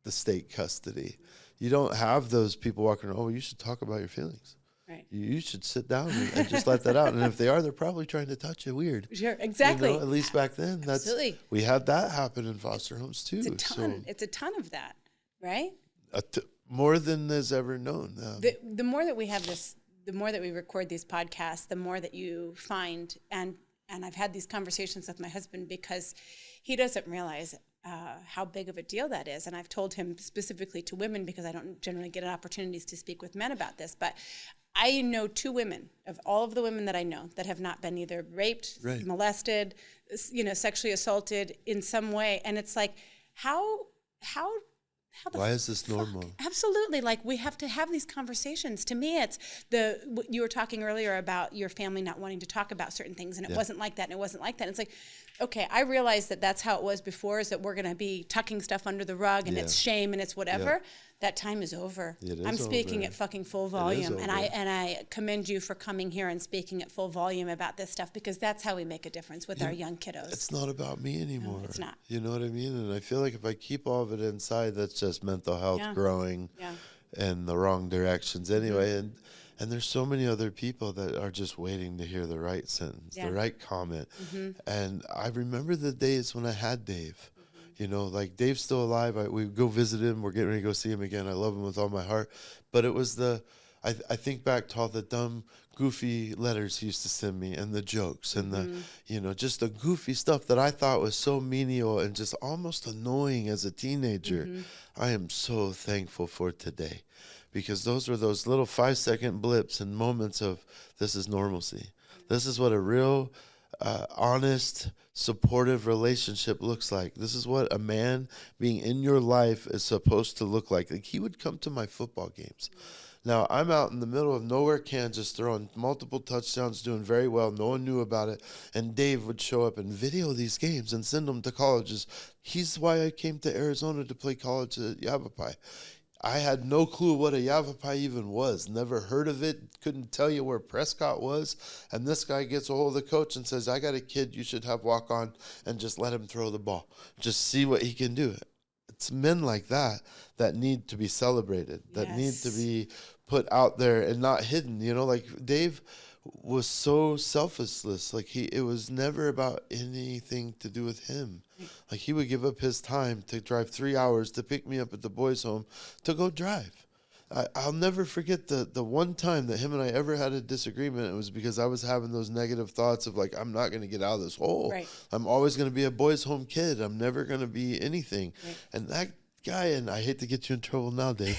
the state custody. You don't have those people walking around, oh, you should talk about your feelings. Right. You should sit down and just let that out. And if they are, they're probably trying to touch you weird. Sure, exactly. You know, at least back then. Absolutely. We had that happen in foster homes too. It's a ton. It's a ton of that. Right? More than is ever known. The more that we have this, the more that we record these podcasts, the more that you find, and I've had these conversations with my husband because he doesn't realize how big of a deal that is. And I've told him specifically to women because I don't generally get opportunities to speak with men about this. But I know 2 women, of all of the women that I know, that have not been either raped, molested, sexually assaulted in some way. And it's like, why is this normal? Absolutely. Like, we have to have these conversations. To me, it's you were talking earlier about your family not wanting to talk about certain things, and it wasn't like that, and it wasn't like that. It's like, okay, I realize that that's how it was before, is that we're going to be tucking stuff under the rug and it's shame and it's whatever. That time is over. I'm speaking at fucking full volume, and I commend you for coming here and speaking at full volume about this stuff, because that's how we make a difference with our young kiddos. It's not about me anymore. No, it's not. You know what I mean? And I feel like if I keep all of it inside, that's just mental health growing in the wrong directions anyway. And there's so many other people that are just waiting to hear the right sentence, the right comment. And I remember the days when I had Dave. You know, like, Dave's still alive. We go visit him. We're getting ready to go see him again. I love him with all my heart. But it was I think back to all the dumb, goofy letters he used to send me, and the jokes and the, you know, just the goofy stuff that I thought was so menial and just almost annoying as a teenager. I am so thankful for today, because those were those little 5-second blips and moments of, this is normalcy. This is what a real, honest, supportive relationship looks like. This is what a man being in your life is supposed to look like. Like, he would come to my football games. Now, I'm out in the middle of nowhere, Kansas, throwing multiple touchdowns, doing very well. No one knew about it. And Dave would show up and video these games and send them to colleges. He's why I came to Arizona to play college at Yavapai. I had no clue what a Yavapai even was. Never heard of it. Couldn't tell you where Prescott was. And this guy gets a hold of the coach and says, I got a kid you should have walk on and just let him throw the ball. Just see what he can do. It's men like that that need to be celebrated, that need to be put out there and not hidden. You know, like, Dave was so selfless. Like, it was never about anything to do with him. Like, he would give up his time to drive 3 hours to pick me up at the boys' home to go drive. I'll never forget the one time that him and I ever had a disagreement. It was because I was having those negative thoughts of, like, I'm not going to get out of this hole. Right. I'm always going to be a boys' home kid. I'm never going to be anything. Right. And that guy, and I hate to get you in trouble now, Dave,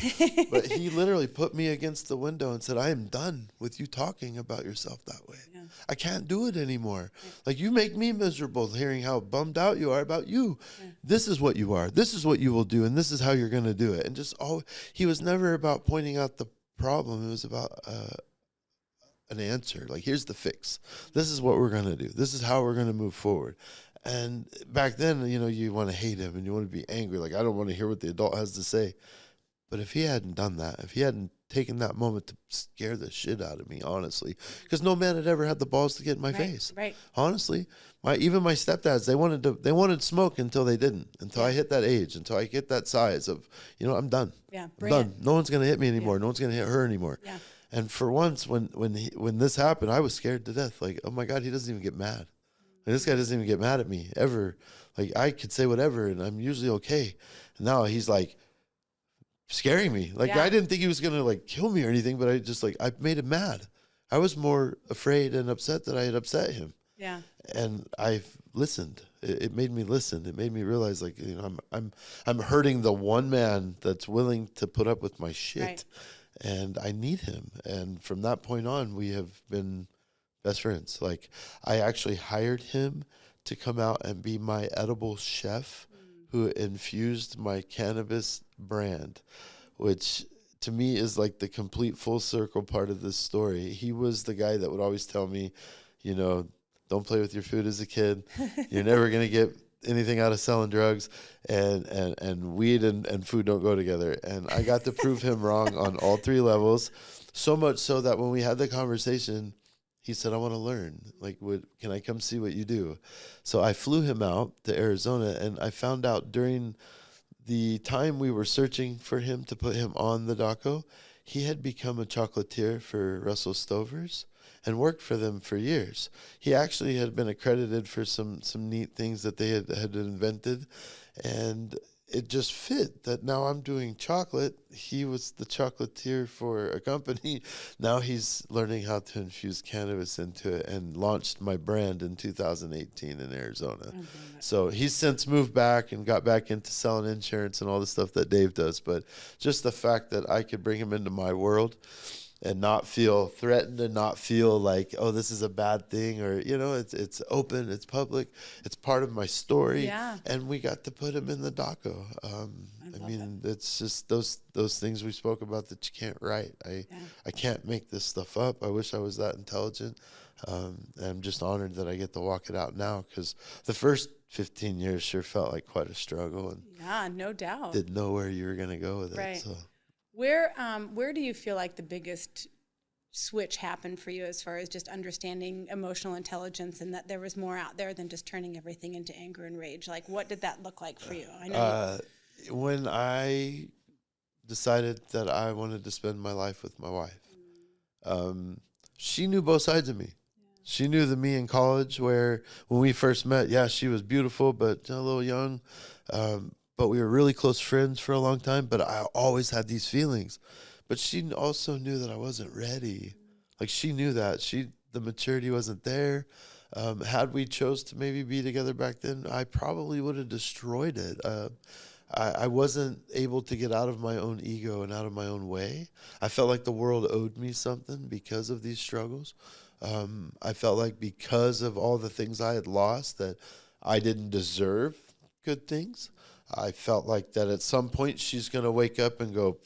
but he literally put me against the window and said, I am done with you talking about yourself that way. Yeah. I can't do it anymore. Yeah. Like, you make me miserable hearing how bummed out you are about you. Yeah. This is what you are. This is what you will do, and this is how you're going to do it. And just he was never about pointing out the problem. It was about an answer. Like, here's the fix. This is what we're going to do. This is how we're going to move forward. And back then, you know, you want to hate him and you want to be angry. Like, I don't want to hear what the adult has to say. But if he hadn't done that, if he hadn't taken that moment to scare the shit out of me, honestly, because no man had ever had the balls to get in my face. Right. Honestly, even my stepdads, they wanted smoke until they didn't, until I hit that age, until I get that size of, you know, I'm done. Yeah, I'm done. No one's going to hit me anymore. Yeah. No one's going to hit her anymore. Yeah. And for once, when this happened, I was scared to death. Like, oh my God, he doesn't even get mad. Like, this guy doesn't even get mad at me ever. Like, I could say whatever and I'm usually okay. And now he's like scaring me. Like, I didn't think he was going to, like, kill me or anything, but I made him mad. I was more afraid and upset that I had upset him. Yeah. And I've listened. It made me listen. It made me realize, like, you know, I'm hurting the one man that's willing to put up with my shit. Right. And I need him. And from that point on, we have been best friends. Like, I actually hired him to come out and be my edible chef who infused my cannabis brand, which to me is like the complete full circle part of this story. He was the guy that would always tell me, you know, don't play with your food as a kid. You're never going to get anything out of selling drugs, and weed and food don't go together. And I got to prove him wrong on all three levels, so much so that when we had the conversation, he said, I want to learn. Like, can I come see what you do? So I flew him out to Arizona, and I found out during the time we were searching for him to put him on the doco, he had become a chocolatier for Russell Stover's and worked for them for years. He actually had been accredited for some neat things that they had invented, and it just fit that now I'm doing chocolate. He was the chocolatier for a company. Now he's learning how to infuse cannabis into it, and launched my brand in 2018 in Arizona. So he's since moved back and got back into selling insurance and all the stuff that Dave does. But just the fact that I could bring him into my world and not feel threatened and not feel like, oh, this is a bad thing, or, you know, it's open, it's public, it's part of my story. Yeah. And we got to put him in the doco. I mean, it's just those things we spoke about that you can't write. I can't make this stuff up. I wish I was that intelligent. I'm just honored that I get to walk it out now, because the first 15 years sure felt like quite a struggle, and Yeah, no doubt. didn't know where you were going to go with Right. it. So Where do you feel like the biggest switch happened for you as far as just understanding emotional intelligence, and that there was more out there than just turning everything into anger and rage? Like, what did that look like for you? I know. when I decided that I wanted to spend my life with my wife, she knew both sides of me. She knew the me in college, where when we first met, yeah, she was beautiful, but a little young. But we were really close friends for a long time. But I always had these feelings. But she also knew that I wasn't ready. Like, she knew that the maturity wasn't there. Had we chose to maybe be together back then, I probably would have destroyed it. I wasn't able to get out of my own ego and out of my own way. I felt like the world owed me something because of these struggles. I felt like because of all the things I had lost, that I didn't deserve good things. I felt like that at some point she's going to wake up and go,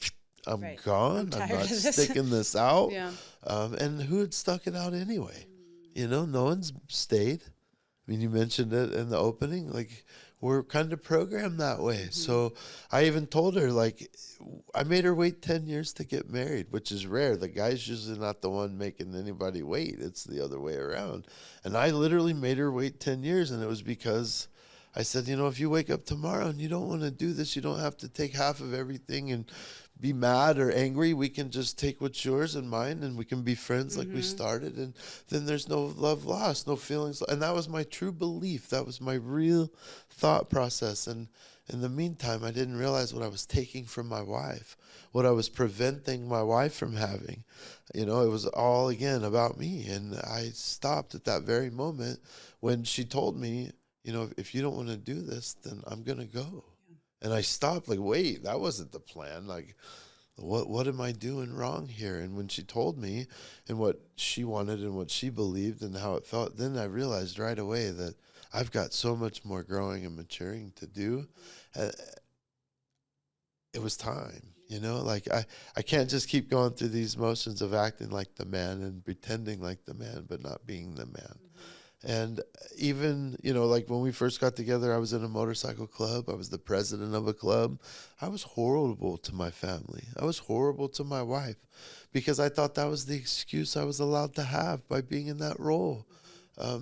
I'm Right. gone. I'm I'm tired not of this." sticking this out. Yeah. And who had stuck it out anyway? No one's stayed. I mean, you mentioned it in the opening. Like, we're kind of programmed that way. So I even told her, like, I made her wait 10 years to get married, which is rare. The guy's usually not the one making anybody wait. It's the other way around. And I literally made her wait 10 years, and it was because I said, if you wake up tomorrow and you don't want to do this, you don't have to take half of everything and be mad or angry. We can just take what's yours and mine, and we can be friends like we started. And then there's no love lost, no feelings. And that was my true belief. That was my real thought process. And in the meantime, I didn't realize what I was taking from my wife, what I was preventing my wife from having. It was all, again, about me. And I stopped at that very moment when she told me, if you don't want to do this, then I'm going to go. And I stopped, like, wait, that wasn't the plan. Like, what am I doing wrong here? And when she told me and what she wanted and what she believed and how it felt, then I realized right away that I've got so much more growing and maturing to do. It was time, like I can't just keep going through these motions of acting like the man and pretending like the man, but not being the man. And even, like when we first got together, I was in a motorcycle club. I was the president of a club. I was horrible to my family. I was horrible to my wife because I thought that was the excuse I was allowed to have by being in that role.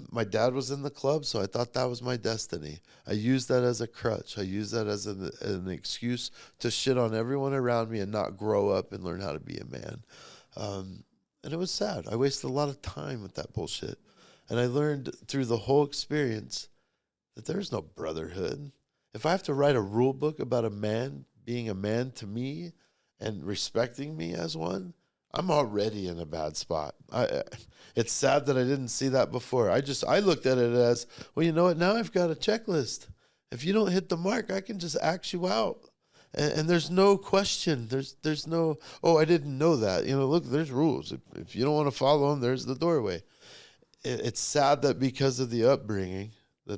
My dad was in the club, so I thought that was my destiny. I used that as a crutch. I used that as an excuse to shit on everyone around me and not grow up and learn how to be a man. And it was sad. I wasted a lot of time with that bullshit. And I learned through the whole experience that there's no brotherhood. If I have to write a rule book about a man being a man to me and respecting me as one, I'm already in a bad spot. It's sad that I didn't see that before. I looked at it as, well, you know what? Now I've got a checklist. If you don't hit the mark, I can just axe you out. And there's no question. There's no, I didn't know that. Look, there's rules. If you don't want to follow them, there's the doorway. It's sad that because of the upbringing,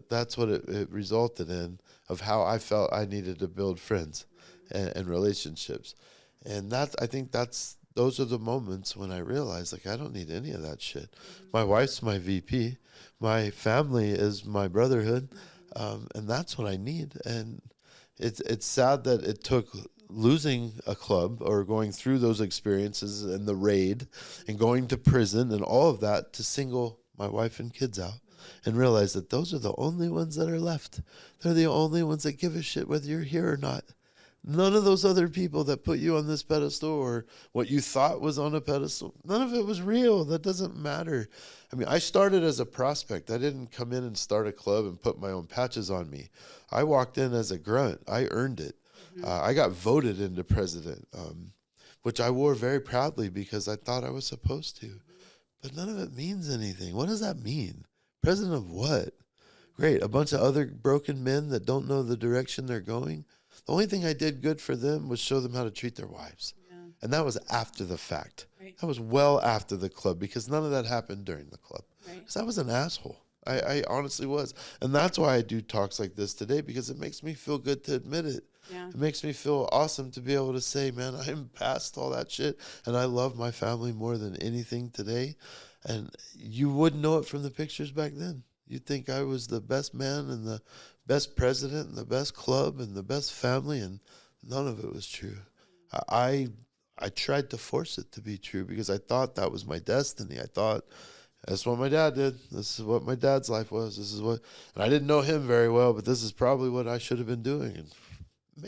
that's what it resulted in, of how I felt I needed to build friends and relationships. And I think those are the moments when I realized, like, I don't need any of that shit. My wife's my VP. My family is my brotherhood. And that's what I need. And it's sad that it took losing a club or going through those experiences and the raid and going to prison and all of that to single my wife and kids out and realize that those are the only ones that are left. They're the only ones that give a shit whether you're here or not. None of those other people that put you on this pedestal or what you thought was on a pedestal, none of it was real. That doesn't matter. I mean, I started as a prospect. I didn't come in and start a club and put my own patches on me. I walked in as a grunt. I earned it. I got voted into president, which I wore very proudly because I thought I was supposed to. But none of it means anything. What does that mean? President of what? Great. A bunch of other broken men that don't know the direction they're going. The only thing I did good for them was show them how to treat their wives. Yeah. And that was after the fact. Right. That was well after the club because none of that happened during the club. Because I was an asshole. I honestly was. And that's why I do talks like this today, because it makes me feel good to admit it. Yeah. It makes me feel awesome to be able to say, man, I'm past all that shit, and I love my family more than anything today. And you wouldn't know it from the pictures back then. You'd think I was the best man and the best president and the best club and the best family, and none of it was true. I tried to force it to be true because I thought that was my destiny. I thought that's what my dad did. This is what my dad's life was. This is what, and I didn't know him very well, but this is probably what I should have been doing. And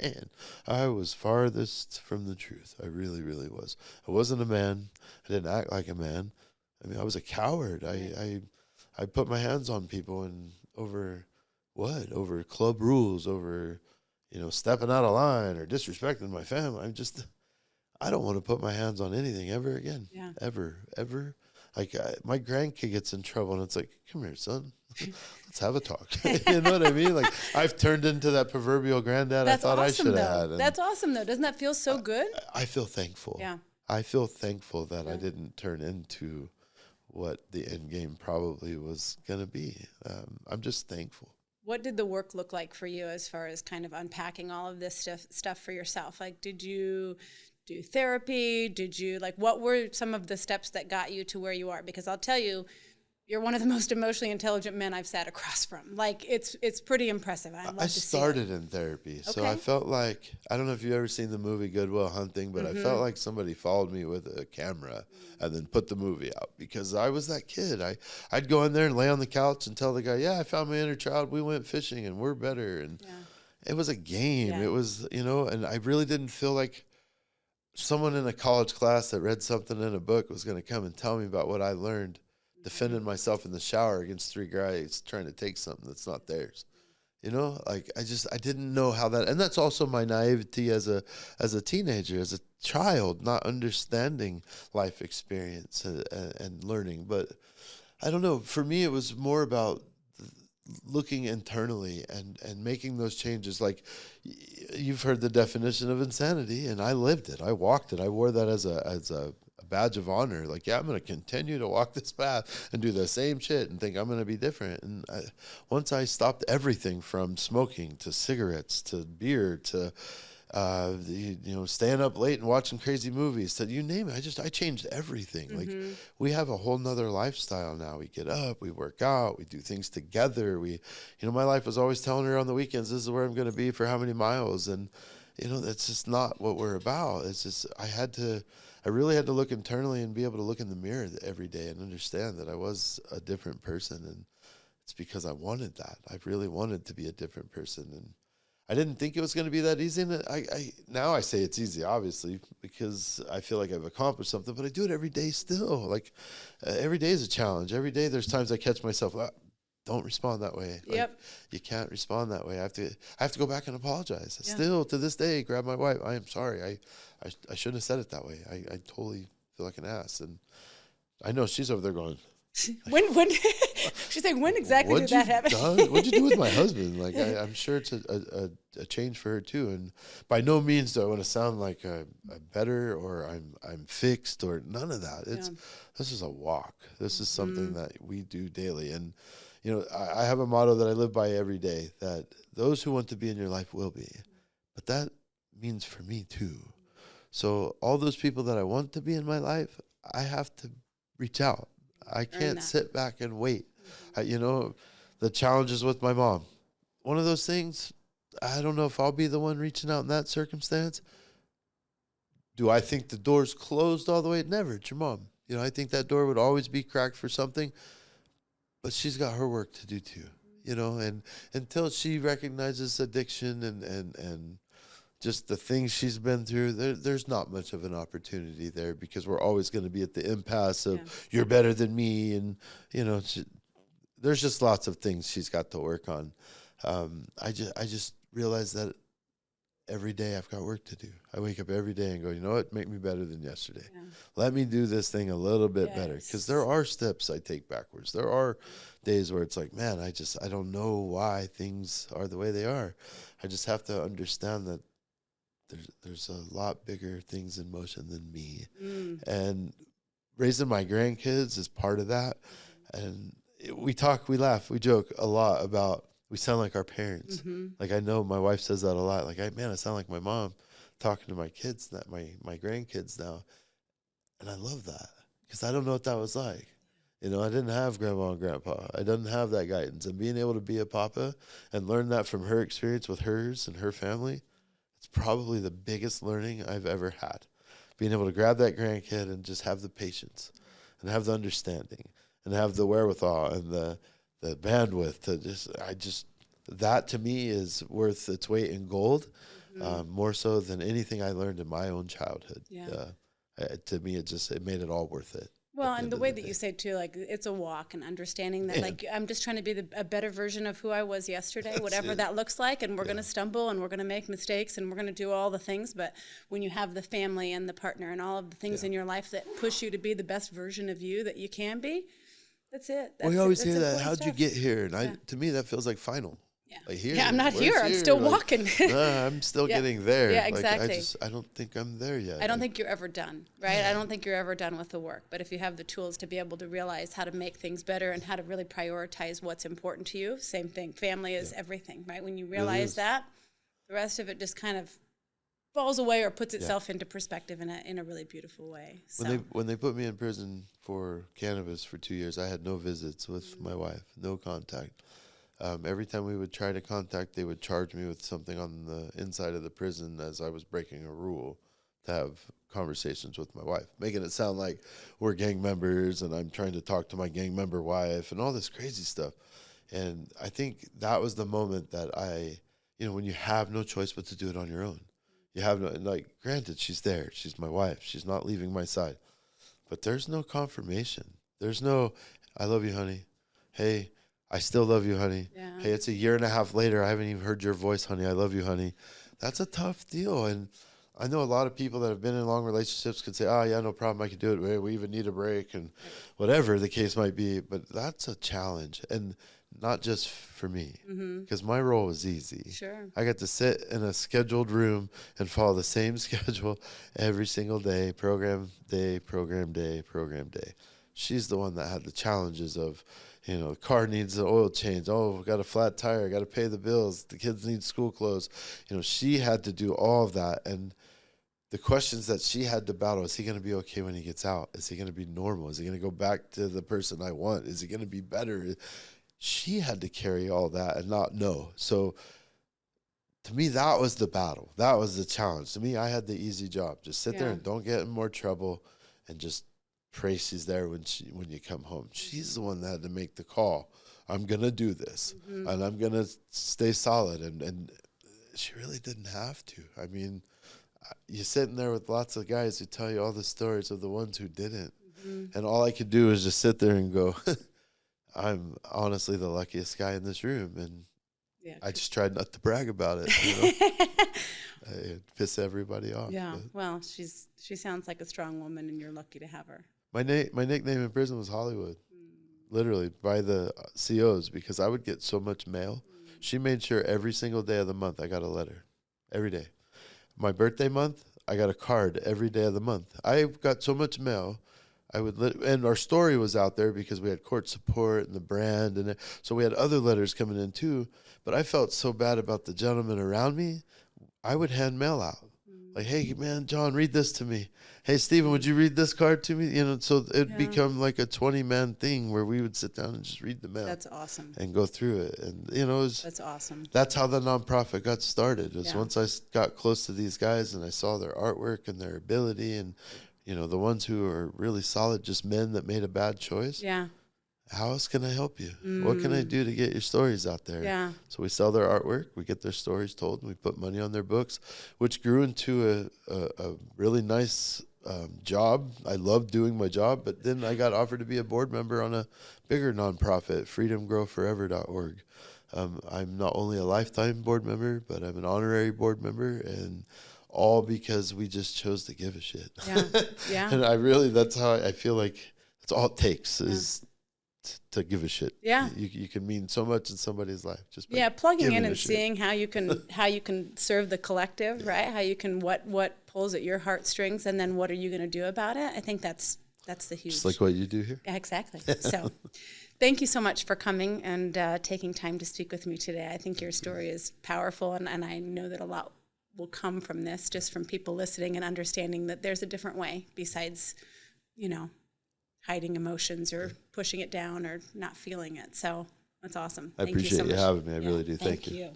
man, I was farthest from the truth. I really, really was. I wasn't a man. I didn't act like a man. I mean, I was a coward. I put my hands on people and over what? Over club rules, over, stepping out of line or disrespecting my family. I don't want to put my hands on anything ever again. Yeah. Ever. Like my grandkid gets in trouble and it's like, come here, son. Let's have a talk. You know what I mean? Like I've turned into that proverbial granddad I thought awesome, I should have had. That's awesome though. Doesn't that feel so good? I feel thankful. Yeah. I feel thankful that I didn't turn into what the end game probably was going to be. I'm just thankful. What did the work look like for you as far as kind of unpacking all of this stuff for yourself? Like, did you do therapy? What were some of the steps that got you to where you are? Because I'll tell you, you're one of the most emotionally intelligent men I've sat across from. Like, it's pretty impressive. I started in therapy. So I felt like, I don't know if you've ever seen the movie Good Will Hunting, but I felt like somebody followed me with a camera and then put the movie out because I was that kid. I'd go in there and lay on the couch and tell the guy, yeah, I found my inner child. We went fishing and we're better. And it was a game. Yeah. It was, and I really didn't feel like someone in a college class that read something in a book was going to come and tell me about what I learned defending myself in the shower against 3 guys trying to take something that's not theirs. Like I didn't know how that, and that's also my naivety as a teenager, as a child, not understanding life experience and learning. But I don't know, for me, it was more about looking internally and making those changes. Like you've heard the definition of insanity, and I lived it. I walked it. I wore that as a badge of honor. Like, yeah, I'm going to continue to walk this path and do the same shit and think I'm going to be different. And once I stopped everything from smoking to cigarettes to beer to staying up late and watching crazy movies, to you name it, I changed everything. Like we have a whole nother lifestyle now. We get up, we work out, we do things together. My life was always telling her on the weekends, this is where I'm going to be for how many miles. And, that's just not what we're about. It's just, I really had to look internally and be able to look in the mirror every day and understand that I was a different person. And it's because I wanted that. I really wanted to be a different person. And I didn't think it was going to be that easy. And now I say it's easy, obviously, because I feel like I've accomplished something, but I do it every day still. Like every day is a challenge. Every day there's times I catch myself, don't respond that way. Yep. You can't respond that way. I have to go back and apologize. Yeah. Still to this day, grab my wife. I am sorry. I shouldn't have said it that way. I totally feel like an ass. And I know she's over there going, when she's like, when exactly did that happen? What'd you do with my husband? Like, I'm sure it's a change for her too. And by no means do I want to sound like I'm better or I'm fixed or none of that. This is a walk. This is something that we do daily. And I have a motto that I live by every day, that those who want to be in your life will be. But that means for me too. So all those people that I want to be in my life, I have to reach out. I can't sit back and wait. The challenges with my mom, one of those things, I don't know if I'll be the one reaching out in that circumstance. Do I think the door's closed all the way? Never. It's your mom. I think that door would always be cracked for something. But she's got her work to do too, and until she recognizes addiction and just the things she's been through, there's not much of an opportunity there, because we're always going to be at the impasse of you're better than me. And, there's just lots of things she's got to work on. I just realized that every day I've got work to do. I wake up every day and go, you know what, make me better than yesterday. Yeah. Let me do this thing a little bit better. Because there are steps I take backwards. There are days where it's like, man, I don't know why things are the way they are. I just have to understand that there's a lot bigger things in motion than me. And raising my grandkids is part of that. And we talk, we laugh, we joke a lot about, we sound like our parents. Like, I know my wife says that a lot. Like, I sound like my mom talking to my kids, my grandkids now. And I love that, because I don't know what that was like. You know, I didn't have grandma and grandpa. I didn't have that guidance. And being able to be a papa and learn that from her experience with hers and her family, it's probably the biggest learning I've ever had. Being able to grab that grandkid and just have the patience and have the understanding and have the wherewithal and the bandwidth to that to me is worth its weight in gold, more so than anything I learned in my own childhood. Yeah. To me, it made it all worth it. Well, and the way that you say too, like it's a walk and understanding that, like I'm just trying to be a better version of who I was yesterday, whatever that looks like, and we're going to stumble and we're going to make mistakes and we're going to do all the things. But when you have the family and the partner and all of the things in your life that push you to be the best version of you that you can be, that's it. We always hear that. How'd you get here? And to me, that feels like final. Yeah. Like here, I'm not here. I'm still walking. I'm still getting there. Yeah, exactly. Like, I don't think I'm there yet. I don't think you're ever done, right? I don't think you're ever done with the work. But if you have the tools to be able to realize how to make things better and how to really prioritize what's important to you, same thing. Family is everything, right? When you realize that, the rest of it just kind of falls away or puts itself into perspective in a really beautiful way. So. When they put me in prison for cannabis for 2 years, I had no visits with my wife, no contact. Every time we would try to contact, they would charge me with something on the inside of the prison as I was breaking a rule to have conversations with my wife, making it sound like we're gang members and I'm trying to talk to my gang member wife and all this crazy stuff. And I think that was the moment that when you have no choice but to do it on your own. You have no, like, granted, she's there. She's my wife. She's not leaving my side. But there's no confirmation. There's no, I love you, honey. Hey, I still love you, honey. Yeah. Hey, it's 1.5 years later. I haven't even heard your voice, honey. I love you, honey. That's a tough deal. And I know a lot of people that have been in long relationships could say, oh, yeah, no problem. I can do it. We even need a break and whatever the case might be. But that's a challenge. And not just for me, because my role was easy. Sure. I got to sit in a scheduled room and follow the same schedule every single day, program day. She's the one that had the challenges of, the car needs an oil change. Oh, we got a flat tire. Got to pay the bills. The kids need school clothes. She had to do all of that. And the questions that she had to battle, is he going to be okay when he gets out? Is he going to be normal? Is he going to go back to the person I want? Is he going to be better? She had to carry all that and not know. So to me, that was the battle. That was the challenge. To me, I had the easy job. Just sit there and don't get in more trouble and just pray she's there when you come home. She's the one that had to make the call. I'm going to do this and I'm going to stay solid. And she really didn't have to. I mean, you're sitting there with lots of guys who tell you all the stories of the ones who didn't. And all I could do is just sit there and go, I'm honestly the luckiest guy in this room. And I just tried not to brag about it. I piss everybody off. Yeah. Well, she sounds like a strong woman and you're lucky to have her. My nickname in prison was Hollywood, literally by the COs, because I would get so much mail. She made sure every single day of the month I got a letter, every day. My birthday month, I got a card every day of the month. I got so much mail. And our story was out there because we had court support and the brand, and so we had other letters coming in too. But I felt so bad about the gentlemen around me, I would hand mail out. Like, hey, man, John, read this to me. Hey, Stephen, would you read this card to me? So it'd become like a 20-man thing where we would sit down and just read the mail. That's awesome. And go through it. And, that's awesome. That's how the nonprofit got started. Once I got close to these guys and I saw their artwork and their ability and, the ones who are really solid, just men that made a bad choice. Yeah. How else can I help you? What can I do to get your stories out there? Yeah. So we sell their artwork, we get their stories told, and we put money on their books, which grew into a really nice job. I loved doing my job, but then I got offered to be a board member on a bigger nonprofit, freedomgrowforever.org. I'm not only a lifetime board member, but I'm an honorary board member, and all because we just chose to give a shit. Yeah, yeah. And that's how I feel like that's all it takes is to give a shit. Yeah. You can mean so much in somebody's life. Just plugging in and seeing how you can serve the collective, right? How you can what pulls at your heartstrings, and then what are you going to do about it? I think that's the huge. Just like what you do here. Yeah, exactly. So, thank you so much for coming and taking time to speak with me today. I think your story is powerful, and I know that a lot will come from this, just from people listening and understanding that there's a different way besides, hiding emotions or pushing it down or not feeling it. So that's awesome. I appreciate you having me. I really do. Thank you.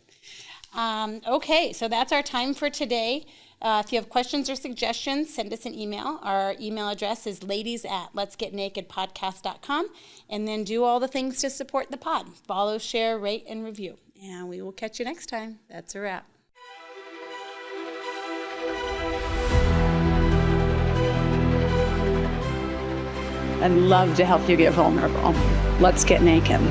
Okay, so that's our time for today. If you have questions or suggestions, send us an email. Our email address is ladies@letsgetnakedpodcast.com. And then do all the things to support the pod. Follow, share, rate, and review. And we will catch you next time. That's a wrap. I'd love to help you get vulnerable. Let's get naked.